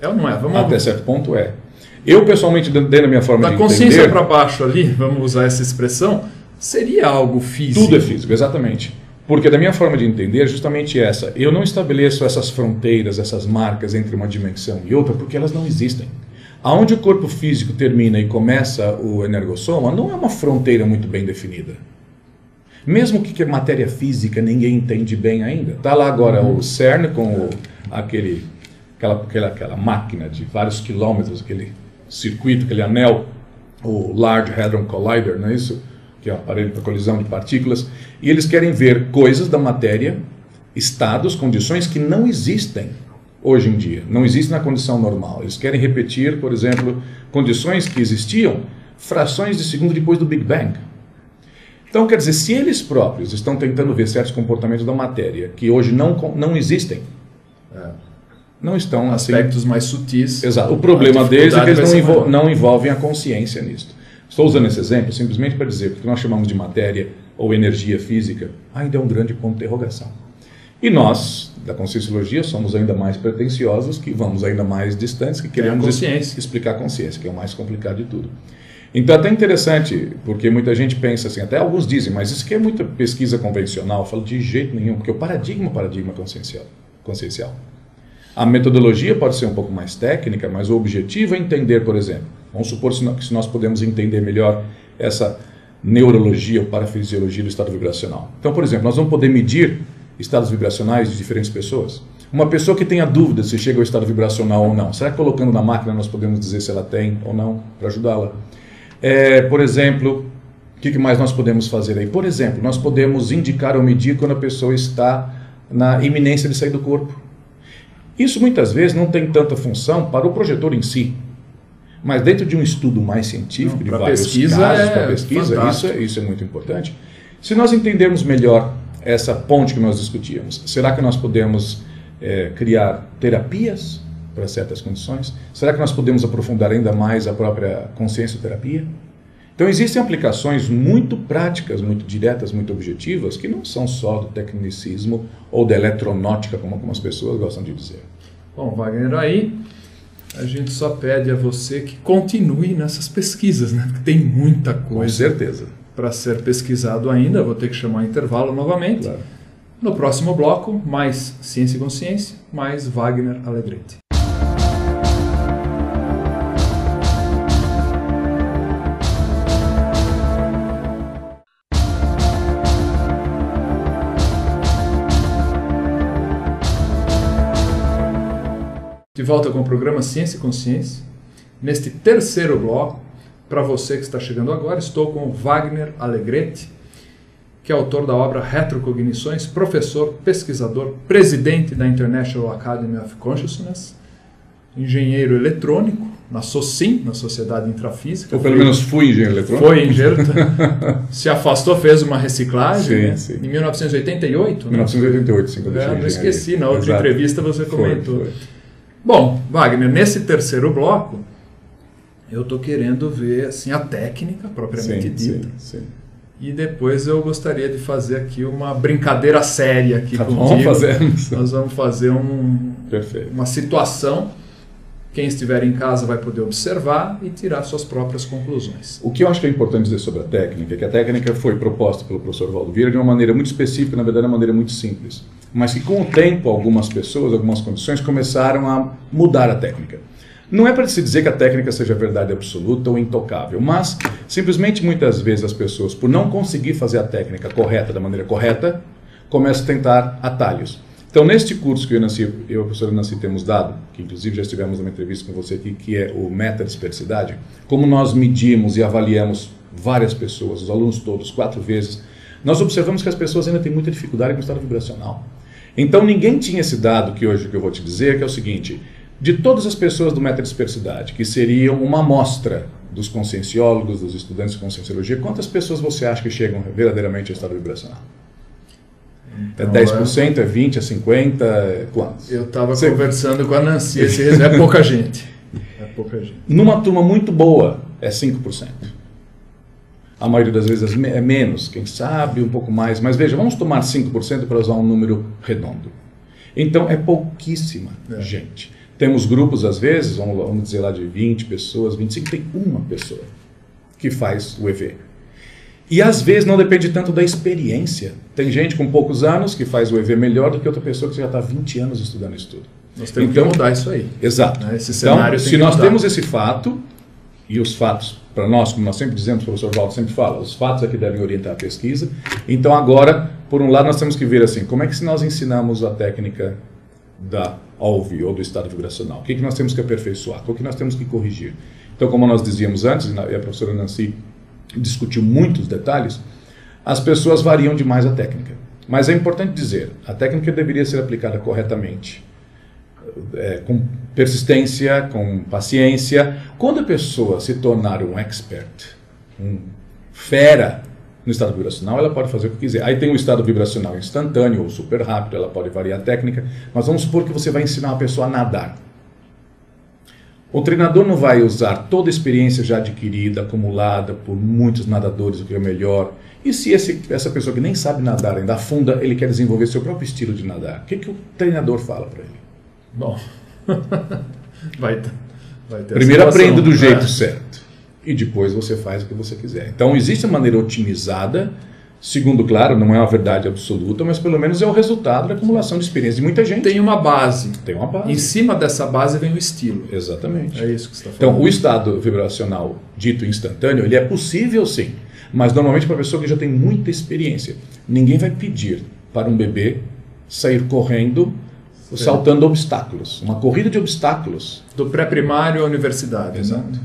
É ou não é? Até certo ponto é. Eu, pessoalmente, dentro da minha forma de entender... Da consciência para baixo ali, vamos usar essa expressão, seria algo físico. Tudo é físico, exatamente. Porque da minha forma de entender é justamente essa. Eu não estabeleço essas fronteiras, essas marcas entre uma dimensão e outra, porque elas não existem. Aonde o corpo físico termina e começa o energossoma, não é uma fronteira muito bem definida. Mesmo que a matéria física ninguém entende bem ainda. Está lá agora o CERN com aquela máquina de vários quilômetros, aquele circuito, aquele anel, o Large Hadron Collider, não é isso? Que é um aparelho para colisão de partículas. E eles querem ver coisas da matéria, estados, condições que não existem hoje em dia. Não existem na condição normal. Eles querem repetir, por exemplo, condições que existiam frações de segundo depois do Big Bang. Então, quer dizer, se eles próprios estão tentando ver certos comportamentos da matéria que hoje não existem, não estão aspectos mais sutis. Exato. O problema deles é que eles não envolvem a consciência nisso. Estou usando esse exemplo simplesmente para dizer que o que nós chamamos de matéria ou energia física ainda é um grande ponto de interrogação. E nós, da Conscienciologia, somos ainda mais pretensiosos, que vamos ainda mais distantes, que queremos explicar a consciência, que é o mais complicado de tudo. Então é até interessante, porque muita gente pensa assim, até alguns dizem, mas isso aqui é muita pesquisa convencional. Eu falo, de jeito nenhum, porque o paradigma consciencial. A metodologia pode ser um pouco mais técnica, mas o objetivo é entender, por exemplo, vamos supor se nós podemos entender melhor essa neurologia ou parafisiologia do estado vibracional. Então, por exemplo, nós vamos poder medir estados vibracionais de diferentes pessoas. Uma pessoa que tenha dúvida se chega ao estado vibracional ou não, será que colocando na máquina nós podemos dizer se ela tem ou não, para ajudá-la? Por exemplo, o que mais nós podemos fazer aí? Por exemplo, nós podemos indicar ou medir quando a pessoa está na iminência de sair do corpo. Isso muitas vezes não tem tanta função para o projetor em si, mas dentro de um estudo mais científico, de vários casos para pesquisa, isso é muito importante. Se nós entendermos melhor essa ponte que nós discutíamos, será que nós podemos criar terapias para certas condições? Será que nós podemos aprofundar ainda mais a própria consciencioterapia? Então existem aplicações muito práticas, muito diretas, muito objetivas, que não são só do tecnicismo ou da eletronótica, como algumas pessoas gostam de dizer. Bom, Wagner, aí a gente só pede a você que continue nessas pesquisas, né? Porque tem muita coisa com certeza para ser pesquisado ainda. Vou ter que chamar o intervalo novamente. Claro. No próximo bloco, mais Ciência e Consciência, mais Wagner Alegretti. De volta com o programa Ciência e Consciência. Neste terceiro bloco, para você que está chegando agora, estou com o Wagner Alegretti, que é autor da obra Retrocognições, professor, pesquisador, presidente da International Academy of Consciousness, engenheiro eletrônico, na SOCIM, na Sociedade Intrafísica. Ou pelo menos fui engenheiro eletrônico. Foi engenheiro, se afastou, fez uma reciclagem, sim, né? Sim. Em 1988. 1988, sim. Não esqueci, na outra entrevista você comentou. Foi. Bom, Wagner, nesse terceiro bloco, eu estou querendo ver assim, a técnica propriamente dita. Sim. E depois eu gostaria de fazer aqui uma brincadeira séria aqui contigo. Nós vamos fazer uma situação. Quem estiver em casa vai poder observar e tirar suas próprias conclusões. O que eu acho que é importante dizer sobre a técnica é que a técnica foi proposta pelo professor Valdo Vieira de uma maneira muito específica, na verdade, de uma maneira muito simples. Mas que com o tempo, algumas pessoas, algumas condições começaram a mudar a técnica. Não é para se dizer que a técnica seja verdade absoluta ou intocável, mas simplesmente muitas vezes as pessoas, por não conseguir fazer a técnica correta da maneira correta, começam a tentar atalhos. Então, neste curso que eu e a professora Nancy temos dado, que inclusive já estivemos numa entrevista com você aqui, que é o Meta-Dispersidade, como nós medimos e avaliamos várias pessoas, os alunos todos, 4 vezes, nós observamos que as pessoas ainda têm muita dificuldade com o estado vibracional. Então, ninguém tinha esse dado que hoje que eu vou te dizer, que é o seguinte: de todas as pessoas do Meta-Dispersidade, que seriam uma amostra dos conscienciólogos, dos estudantes de conscienciologia, quantas pessoas você acha que chegam verdadeiramente ao estado vibracional? Então, é 10%, é 20%, é 50%, é quantos? Eu estava conversando com a Nancy, é pouca gente. É pouca gente. Numa turma muito boa, é 5%. A maioria das vezes é menos, quem sabe um pouco mais. Mas veja, vamos tomar 5% para usar um número redondo. Então, é pouquíssima gente. Temos grupos, às vezes, vamos dizer lá de 20 pessoas, 25, tem uma pessoa que faz o EV. E às vezes não depende tanto da experiência. Tem gente com poucos anos que faz o EV melhor do que outra pessoa que já está há 20 anos estudando isso tudo. Nós temos que mudar isso aí. Exato. Né? Esse cenário então, se nós temos esse fato, e os fatos, para nós, como nós sempre dizemos, o professor Valdo sempre fala, os fatos é que devem orientar a pesquisa. Então agora, por um lado, nós temos que ver assim, como é que se nós ensinamos a técnica da OLV, ou do estado vibracional? O que nós temos que aperfeiçoar? O que nós temos que corrigir? Então, como nós dizíamos antes, e a professora Nancy discutiu muitos detalhes, as pessoas variam demais a técnica. Mas é importante dizer, a técnica deveria ser aplicada corretamente, com persistência, com paciência. Quando a pessoa se tornar um expert, um fera no estado vibracional, ela pode fazer o que quiser. Aí tem o estado vibracional instantâneo ou super rápido, ela pode variar a técnica, mas vamos supor que você vai ensinar uma pessoa a nadar. O treinador não vai usar toda a experiência já adquirida, acumulada por muitos nadadores, o que é melhor. E se essa pessoa que nem sabe nadar ainda afunda, ele quer desenvolver seu próprio estilo de nadar, o que o treinador fala para ele? Bom, vai ter primeiro aprenda do jeito certo e depois você faz o que você quiser. Então existe uma maneira otimizada, segundo, claro, não é uma verdade absoluta, mas pelo menos é o resultado da acumulação de experiência de muita gente. Tem uma base. Tem uma base. Em cima dessa base vem o estilo. Exatamente. É isso que você está falando. Então o estado vibracional dito instantâneo, ele é possível sim, mas normalmente para a pessoa que já tem muita experiência. Ninguém vai pedir para um bebê sair correndo, saltando obstáculos. Uma corrida de obstáculos. Do pré-primário à universidade. Exato. Né?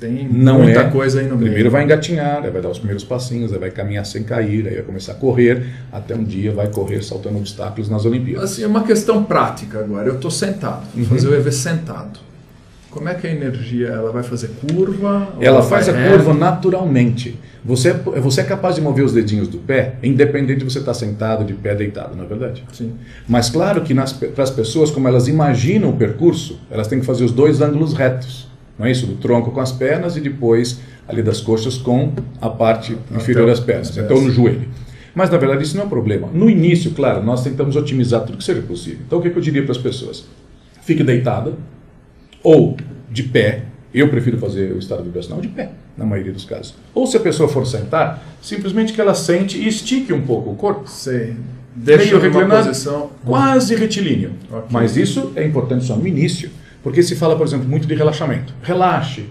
Tem muita coisa aí no meio. Primeiro vai engatinhar, aí vai dar os primeiros passinhos, aí vai caminhar sem cair, aí vai começar a correr, até um dia vai correr saltando obstáculos nas Olimpíadas. Assim, é uma questão prática agora. Eu estou sentado, vou fazer o EV sentado. Como é que a energia, ela vai fazer curva? Ela faz a curva naturalmente. Você é capaz de mover os dedinhos do pé, independente de você estar sentado, de pé, deitado, não é verdade? Sim. Mas claro que para as pessoas, como elas imaginam o percurso, elas têm que fazer os dois ângulos retos. Não é isso? Do tronco com as pernas e depois ali das coxas com a parte inferior das pernas. Então no joelho. Mas na verdade isso não é um problema. No início, claro, nós tentamos otimizar tudo que seja possível. Então o que eu diria para as pessoas? Fique deitada ou de pé. Eu prefiro fazer o estado vibracional de pé, na maioria dos casos. Ou se a pessoa for sentar, simplesmente que ela sente e estique um pouco o corpo. Sei. Deixa meio numa reclinado, posição quase retilíneo. Ok. Mas isso é importante só no início, porque se fala, por exemplo, muito de relaxamento. Relaxe.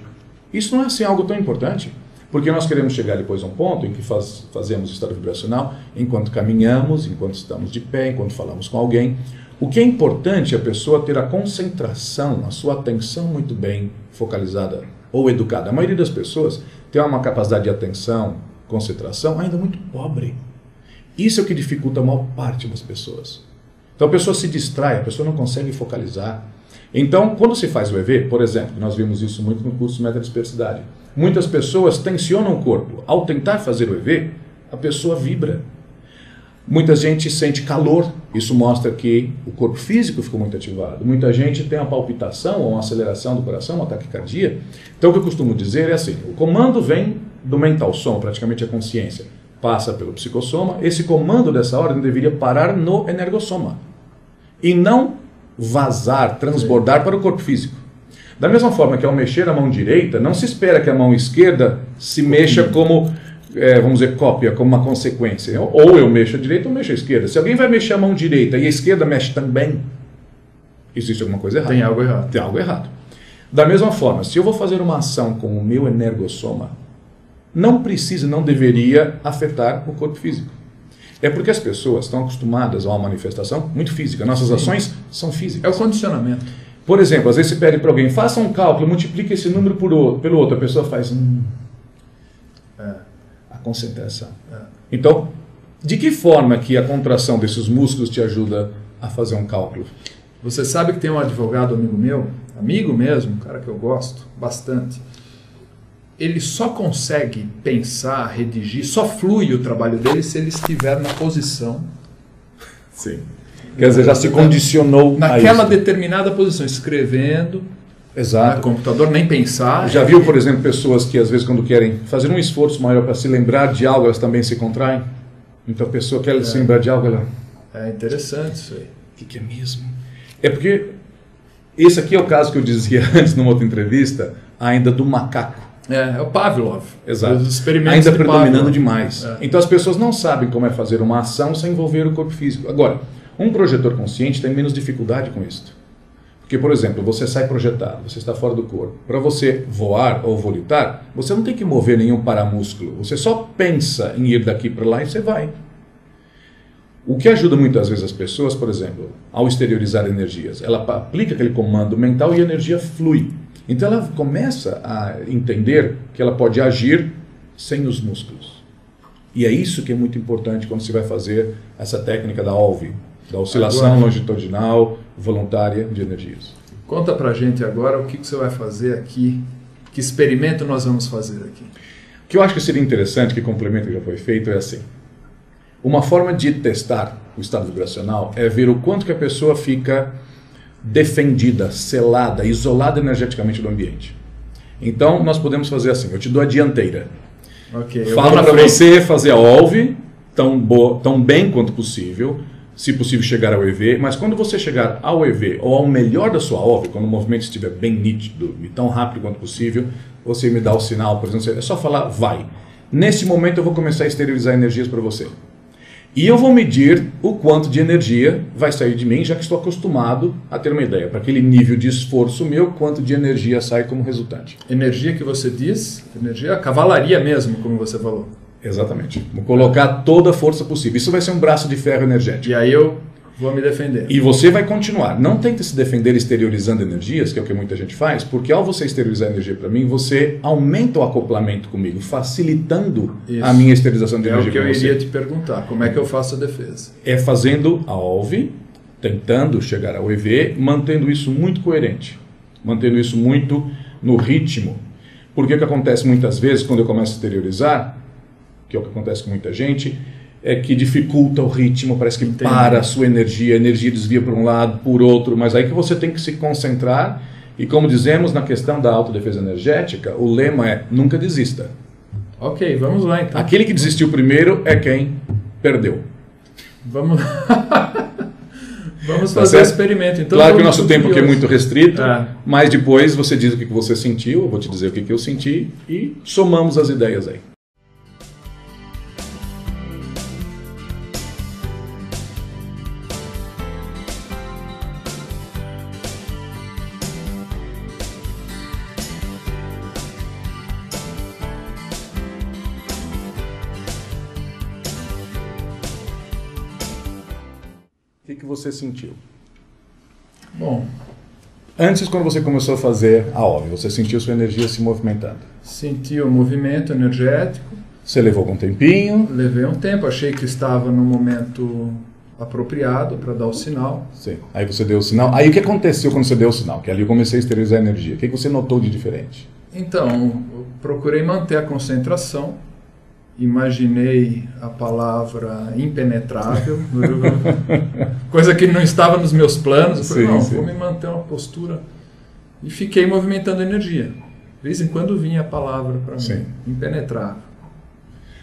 Isso não é assim algo tão importante, porque nós queremos chegar depois a um ponto em que fazemos estado vibracional enquanto caminhamos, enquanto estamos de pé, enquanto falamos com alguém. O que é importante é a pessoa ter a concentração, a sua atenção muito bem focalizada ou educada. A maioria das pessoas tem uma capacidade de atenção, concentração ainda muito pobre. Isso é o que dificulta a maior parte das pessoas. Então a pessoa se distrai, a pessoa não consegue focalizar. Então, quando se faz o EV, por exemplo, nós vimos isso muito no curso Meta-Dispersidade, muitas pessoas tensionam o corpo. Ao tentar fazer o EV, a pessoa vibra. Muita gente sente calor, isso mostra que o corpo físico ficou muito ativado. Muita gente tem uma palpitação ou uma aceleração do coração, uma taquicardia. Então o que eu costumo dizer é assim, o comando vem do mental som, praticamente a consciência, passa pelo psicossoma, esse comando dessa ordem deveria parar no energossoma e não vazar, transbordar para o corpo físico. Da mesma forma que ao mexer a mão direita, não se espera que a mão esquerda se mexa como... vamos dizer, cópia, como uma consequência. Ou eu mexo a direita ou mexo a esquerda. Se alguém vai mexer a mão direita e a esquerda mexe também, existe alguma coisa errada. Tem algo errado. Tem algo errado. Da mesma forma, se eu vou fazer uma ação com o meu energossoma, não precisa, não deveria afetar o corpo físico. É porque as pessoas estão acostumadas a uma manifestação muito física. Nossas ações são físicas. É o condicionamento. Por exemplo, às vezes você pede para alguém, faça um cálculo, multiplique esse número pelo outro. A pessoa faz... A concentração. Então, de que forma que a contração desses músculos te ajuda a fazer um cálculo? Você sabe que tem um advogado amigo meu, amigo mesmo, um cara que eu gosto bastante. Ele só consegue pensar, redigir, só flui o trabalho dele se ele estiver na posição. Sim. Quer dizer, já se condicionou naquela a isso. determinada posição, escrevendo. Exato. No computador, nem pensar. Já viu, por exemplo, pessoas que às vezes quando querem fazer um esforço maior para se lembrar de algo, elas também se contraem? Então a pessoa quer se lembrar de algo, ela... É interessante isso aí. O que é mesmo? É porque esse aqui é o caso que eu dizia antes numa outra entrevista, ainda do macaco. É o Pavlov. Exato. Os experimentos ainda de predominando Pavlov. demais. Então as pessoas não sabem como é fazer uma ação sem envolver o corpo físico. Agora, um projetor consciente tem menos dificuldade com isso. Porque, por exemplo, você sai projetado, você está fora do corpo. Para você voar ou volitar, você não tem que mover nenhum paramúsculo. Você só pensa em ir daqui para lá e você vai. O que ajuda muitas vezes as pessoas, por exemplo, ao exteriorizar energias, ela aplica aquele comando mental e a energia flui. Então ela começa a entender que ela pode agir sem os músculos. E é isso que é muito importante quando você vai fazer essa técnica da OLV, da oscilação longitudinal voluntária de energias. Conta pra gente agora o que você vai fazer aqui, que experimento nós vamos fazer aqui. O que eu acho que seria interessante, que complemento que já foi feito, é assim. Uma forma de testar o estado vibracional é ver o quanto que a pessoa fica defendida, selada, isolada energeticamente do ambiente. Então nós podemos fazer assim, eu te dou a dianteira. Falo para você fazer a OLV tão bem quanto possível, se possível chegar ao EV, mas quando você chegar ao EV ou ao melhor da sua OLV, quando o movimento estiver bem nítido e tão rápido quanto possível, você me dá o sinal, por exemplo, é só falar vai. Nesse momento eu vou começar a exteriorizar energias para você. E eu vou medir o quanto de energia vai sair de mim, já que estou acostumado a ter uma ideia, para aquele nível de esforço meu, quanto de energia sai como resultante. Energia que você diz, energia, cavalaria mesmo, como você falou. Exatamente. Vou colocar toda a força possível. Isso vai ser um braço de ferro energético. E aí eu vou me defender. E você vai continuar. Não tente se defender exteriorizando energias, que é o que muita gente faz, porque ao você exteriorizar energia para mim, você aumenta o acoplamento comigo, facilitando a minha esterilização de energia para você. É o que eu iria te perguntar. Como é que eu faço a defesa? É fazendo a OLV, tentando chegar ao EV, mantendo isso muito coerente, mantendo isso muito no ritmo. Porque o que acontece muitas vezes quando eu começo a exteriorizar, que é o que acontece com muita gente, é que dificulta o ritmo, parece que para a sua energia, a energia desvia para um lado, por outro, mas aí que você tem que se concentrar, e como dizemos na questão da autodefesa energética, o lema é nunca desista. Ok, vamos lá então. Aquele que desistiu primeiro é quem perdeu. Vamos Vamos fazer o experimento. Então, claro que o nosso tempo aqui é muito restrito, mas depois você diz o que você sentiu, eu vou te dizer o que eu senti, e somamos as ideias aí. que você sentiu? Bom, Antes, quando você começou a fazer a OV, você sentiu sua energia se movimentando? senti o movimento energético, Você levou algum tempinho? levei um tempo, achei que estava no momento apropriado para dar o sinal. Sim. Aí você deu o sinal. Aí o que aconteceu quando você deu o sinal? Que ali eu comecei a esterilizar a energia. O que você notou de diferente? Então, eu procurei manter a concentração, imaginei a palavra impenetrável, coisa que não estava nos meus planos. Eu falei, Sim, não, sim. vou me manter uma postura. E fiquei movimentando a energia. De vez em quando vinha a palavra para mim, Sim. impenetrável.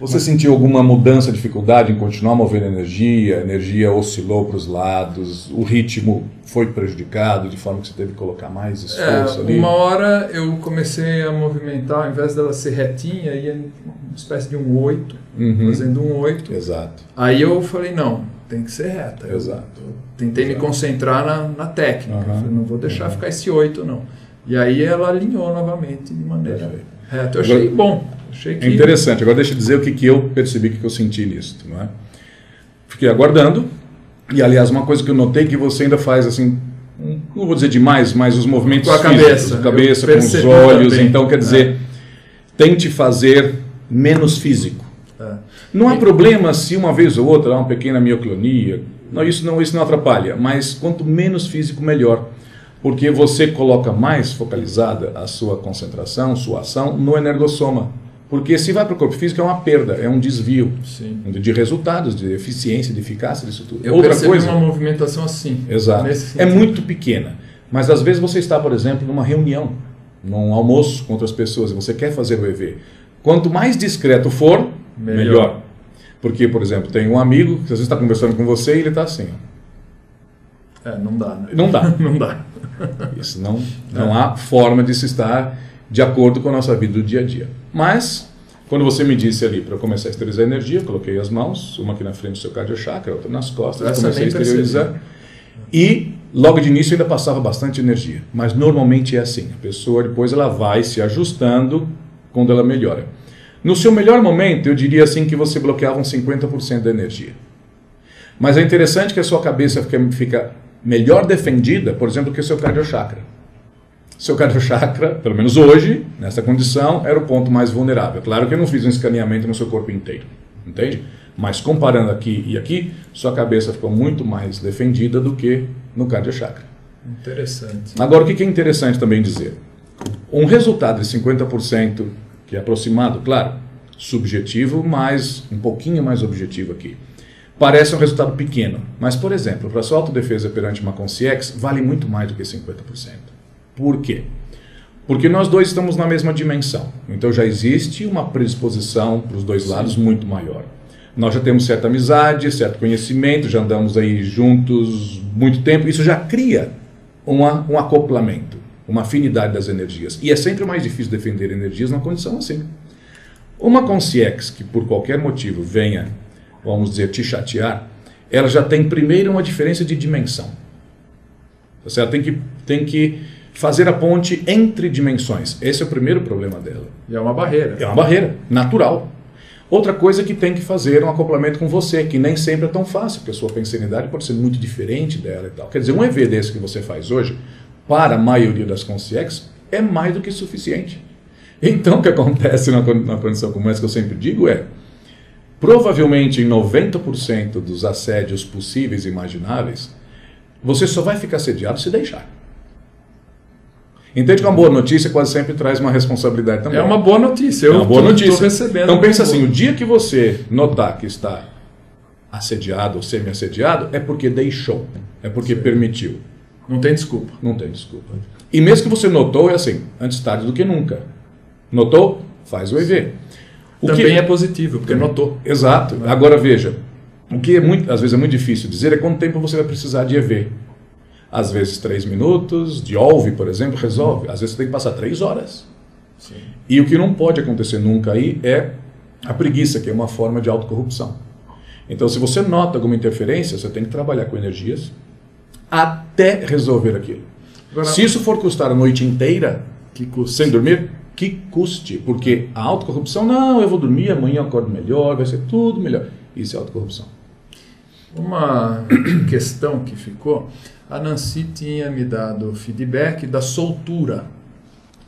Você sentiu alguma mudança, dificuldade em continuar movendo energia? A energia oscilou para os lados, o ritmo foi prejudicado, de forma que você teve que colocar mais esforço ali? Uma hora eu comecei a movimentar, ao invés dela ser retinha, ia uma espécie de um 8, Uhum. fazendo um 8. Exato. Aí eu falei, não, tem que ser reta. Exato. Eu tentei me Exato. concentrar na técnica. Uhum. Eu falei, não vou deixar ficar esse 8, não. E aí ela alinhou novamente de maneira Perfeito. reta. Eu achei bom. Achei que... É interessante. Agora deixa eu dizer o que eu percebi, o que eu senti nisso. Não é? Fiquei aguardando. E, aliás, uma coisa que eu notei que você ainda faz assim, não vou dizer demais, mas os movimentos Com a físicos, cabeça. cabeça, Eu com os percebi olhos. também. Então, quer dizer, tente fazer menos físico. É. Não há problema se uma vez ou outra há uma pequena mioclonia. Isso não atrapalha. Mas quanto menos físico, melhor. Porque você coloca mais focalizada a sua concentração, sua ação no energossoma. Porque se vai para o corpo físico é uma perda, é um desvio Sim. de resultados, de eficiência, de eficácia disso tudo. Eu Outra percebi coisa, uma movimentação assim. exato, Nesse é sentido. muito pequena. Mas às vezes você está, por exemplo, numa reunião, num almoço com outras pessoas e você quer fazer o EV. Quanto mais discreto for, melhor. Porque, por exemplo, tem um amigo que às vezes está conversando com você e ele está assim. Ó. Não dá, né? Não dá. Não dá. Isso não há forma de se estar de acordo com a nossa vida do dia a dia. Mas, quando você me disse ali para eu começar a esterilizar a energia, eu coloquei as mãos, uma aqui na frente do seu cardiochakra, outra nas costas, Essa comecei a nem esterilizar. percebi. E, logo de início, ainda passava bastante energia. Mas, normalmente é assim. A pessoa, depois, ela vai se ajustando quando ela melhora. No seu melhor momento, eu diria assim que você bloqueava uns 50% da energia. Mas é interessante que a sua cabeça fica melhor defendida, por exemplo, que o seu cardiochakra. Seu cardiochakra, pelo menos hoje, nessa condição, era o ponto mais vulnerável. Claro que eu não fiz um escaneamento no seu corpo inteiro, entende? Mas comparando aqui e aqui, sua cabeça ficou muito mais defendida do que no cardiochakra. Interessante. Agora, o que é interessante também dizer? Um resultado de 50%, que é aproximado, claro, subjetivo, mas um pouquinho mais objetivo aqui. Parece um resultado pequeno, mas, por exemplo, para a sua autodefesa perante uma Concierge, vale muito mais do que 50%. Por quê? Porque nós dois estamos na mesma dimensão. Então já existe uma predisposição para os dois lados muito maior. Nós já temos certa amizade, certo conhecimento, já andamos aí juntos muito tempo. Isso já cria um acoplamento, uma afinidade das energias. E é sempre mais difícil defender energias numa condição assim. Uma Concierge que por qualquer motivo venha, vamos dizer, te chatear, ela já tem primeiro uma diferença de dimensão. Você tem que fazer a ponte entre dimensões. Esse é o primeiro problema dela. E é uma barreira. É uma barreira, natural. Outra coisa é que tem que fazer um acoplamento com você, que nem sempre é tão fácil, porque a sua pensanidade pode ser muito diferente dela e tal. Quer dizer, um EV desse que você faz hoje, para a maioria das Concierges, é mais do que suficiente. Então, o que acontece na condição como essa que eu sempre digo é, provavelmente em 90% dos assédios possíveis e imagináveis, você só vai ficar assediado se deixar. Entende que uma boa notícia quase sempre traz uma responsabilidade também. É uma boa notícia. É uma boa notícia. Estou recebendo. Então pensa assim, o dia que você notar que está assediado ou semi-assediado, é porque deixou, é porque permitiu. Não tem desculpa. Não tem desculpa. E mesmo que você notou, é assim, antes tarde do que nunca. Notou? Faz o EV. Também é positivo, porque notou. Exato. Agora veja, o que às vezes é muito difícil dizer é quanto tempo você vai precisar de EV. Às vezes 3 minutos, de OLV, por exemplo, resolve. Às vezes você tem que passar 3 horas. Sim. E o que não pode acontecer nunca aí é a preguiça, que é uma forma de autocorrupção. Então, se você nota alguma interferência, você tem que trabalhar com energias até resolver aquilo. Agora, se isso for custar a noite inteira, que custa? sem dormir, que custe. Porque a autocorrupção, não, eu vou dormir, amanhã eu acordo melhor, vai ser tudo melhor. Isso é autocorrupção. Uma questão que ficou, a Nancy tinha me dado feedback da soltura.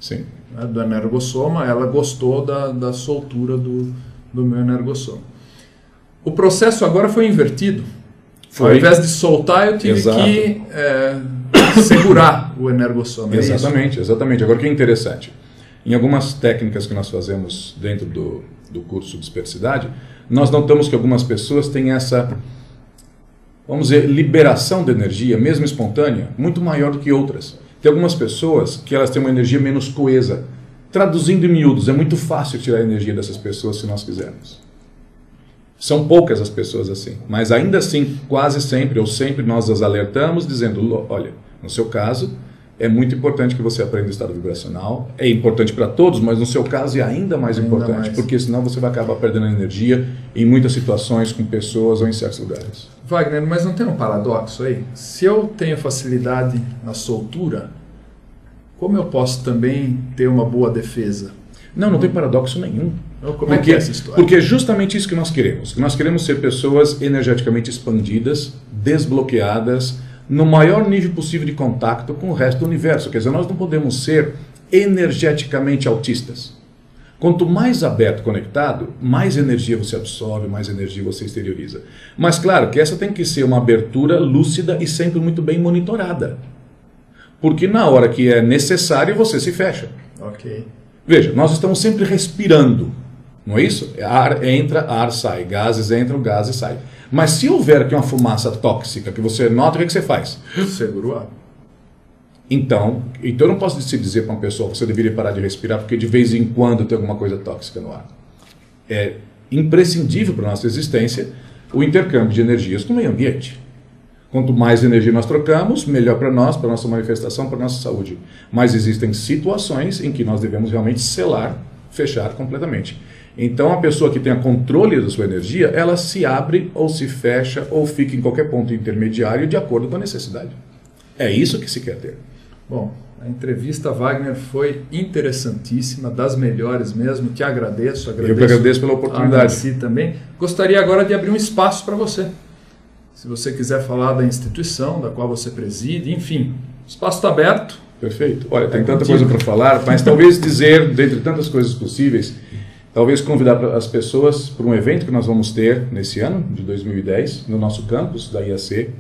Sim. Né, do energossoma, ela gostou da soltura do meu energossoma. O processo agora foi invertido. Ao invés de soltar, eu tive que segurar o energossoma. Exatamente, exatamente. Agora, o que é interessante, em algumas técnicas que nós fazemos dentro do curso de Dispersidade, nós notamos que algumas pessoas têm essa, vamos dizer, liberação de energia, mesmo espontânea, muito maior do que outras. Tem algumas pessoas que elas têm uma energia menos coesa. Traduzindo em miúdos, é muito fácil tirar a energia dessas pessoas se nós quisermos. São poucas as pessoas assim, mas ainda assim, quase sempre ou sempre nós as alertamos dizendo, olha, no seu caso, é muito importante que você aprenda o estado vibracional, é importante para todos, mas no seu caso é ainda mais importante, porque senão você vai acabar perdendo energia em muitas situações com pessoas ou em certos lugares. Wagner, mas não tem um paradoxo aí? Se eu tenho facilidade na soltura, como eu posso também ter uma boa defesa? Não tem paradoxo nenhum. Como é que é essa história? Porque é justamente isso que nós queremos. Nós queremos ser pessoas energeticamente expandidas, desbloqueadas, no maior nível possível de contato com o resto do universo. Quer dizer, nós não podemos ser energeticamente autistas. Quanto mais aberto, conectado, mais energia você absorve, mais energia você exterioriza. Mas claro que essa tem que ser uma abertura lúcida e sempre muito bem monitorada. Porque na hora que é necessário, você se fecha. Ok. Veja, nós estamos sempre respirando, não é isso? Ar entra, ar sai, gases entram, gases saem. Mas se houver aqui uma fumaça tóxica que você nota, o que você faz? Segura o ar. Então eu não posso dizer para uma pessoa que você deveria parar de respirar porque de vez em quando tem alguma coisa tóxica no ar. É imprescindível para a nossa existência o intercâmbio de energias com o meio ambiente. Quanto mais energia nós trocamos, melhor para nós, para a nossa manifestação, para a nossa saúde. Mas existem situações em que nós devemos realmente selar, fechar completamente. Então, a pessoa que tenha controle da sua energia, ela se abre ou se fecha ou fica em qualquer ponto intermediário de acordo com a necessidade. É isso que se quer ter. Bom, a entrevista, Wagner, foi interessantíssima, das melhores mesmo. Te agradeço. Eu que agradeço pela oportunidade. A Nancy também. Gostaria agora de abrir um espaço para você. Se você quiser falar da instituição da qual você preside, enfim, o espaço está aberto. Perfeito. Olha, tem tanta coisa para falar, mas talvez dizer, dentre tantas coisas possíveis, talvez convidar as pessoas para um evento que nós vamos ter nesse ano, de 2010, no nosso campus da IAC,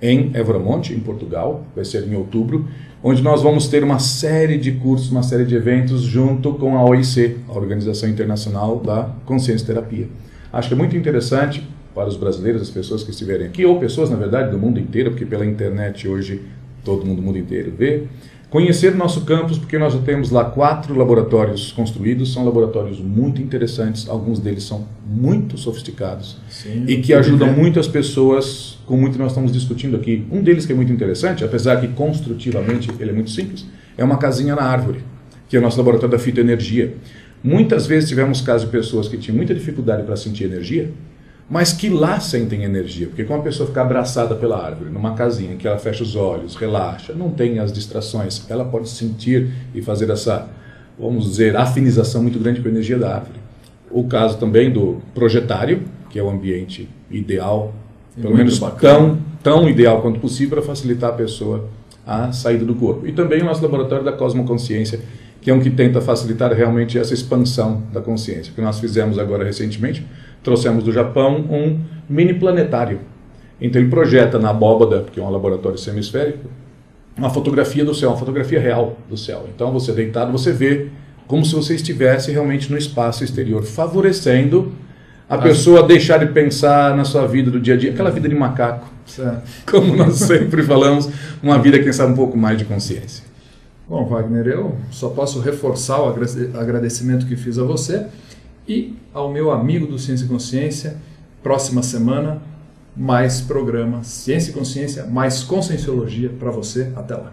em Évora Monte, em Portugal, vai ser em outubro, onde nós vamos ter uma série de cursos, uma série de eventos junto com a OIC, a Organização Internacional da Consciência Terapia. Acho que é muito interessante para os brasileiros, as pessoas que estiverem aqui, ou pessoas, na verdade, do mundo inteiro, porque pela internet hoje todo mundo do mundo inteiro vê, conhecer o nosso campus, porque nós já temos lá 4 laboratórios construídos, são laboratórios muito interessantes, alguns deles são muito sofisticados. Sim, e que ajudam muito as pessoas com muito que nós estamos discutindo aqui. Um deles que é muito interessante, apesar que construtivamente ele é muito simples, é uma casinha na árvore, que é o nosso laboratório da fitoenergia. Muitas vezes tivemos casos de pessoas que tinham muita dificuldade para sentir energia, mas que lá sentem energia, porque quando a pessoa fica abraçada pela árvore, numa casinha que ela fecha os olhos, relaxa, não tem as distrações, ela pode sentir e fazer essa, vamos dizer, afinização muito grande com a energia da árvore. O caso também do projetário, que é o ambiente ideal, pelo menos tão ideal quanto possível para facilitar a pessoa a saída do corpo. E também o nosso laboratório da Cosmoconsciência, que é um que tenta facilitar realmente essa expansão da consciência, que nós fizemos agora recentemente. Trouxemos do Japão um mini planetário. Então ele projeta na abóbada, que é um laboratório semisférico, uma fotografia do céu, uma fotografia real do céu. Então você deitado, você vê como se você estivesse realmente no espaço exterior, favorecendo a pessoa a deixar de pensar na sua vida do dia a dia, aquela vida de macaco, como nós sempre falamos, uma vida, quem sabe, um pouco mais de consciência. Bom, Wagner, eu só posso reforçar o agradecimento que fiz a você e ao meu amigo do Ciência e Consciência. Próxima semana, mais programa Ciência e Consciência, mais Conscienciologia para você. Até lá.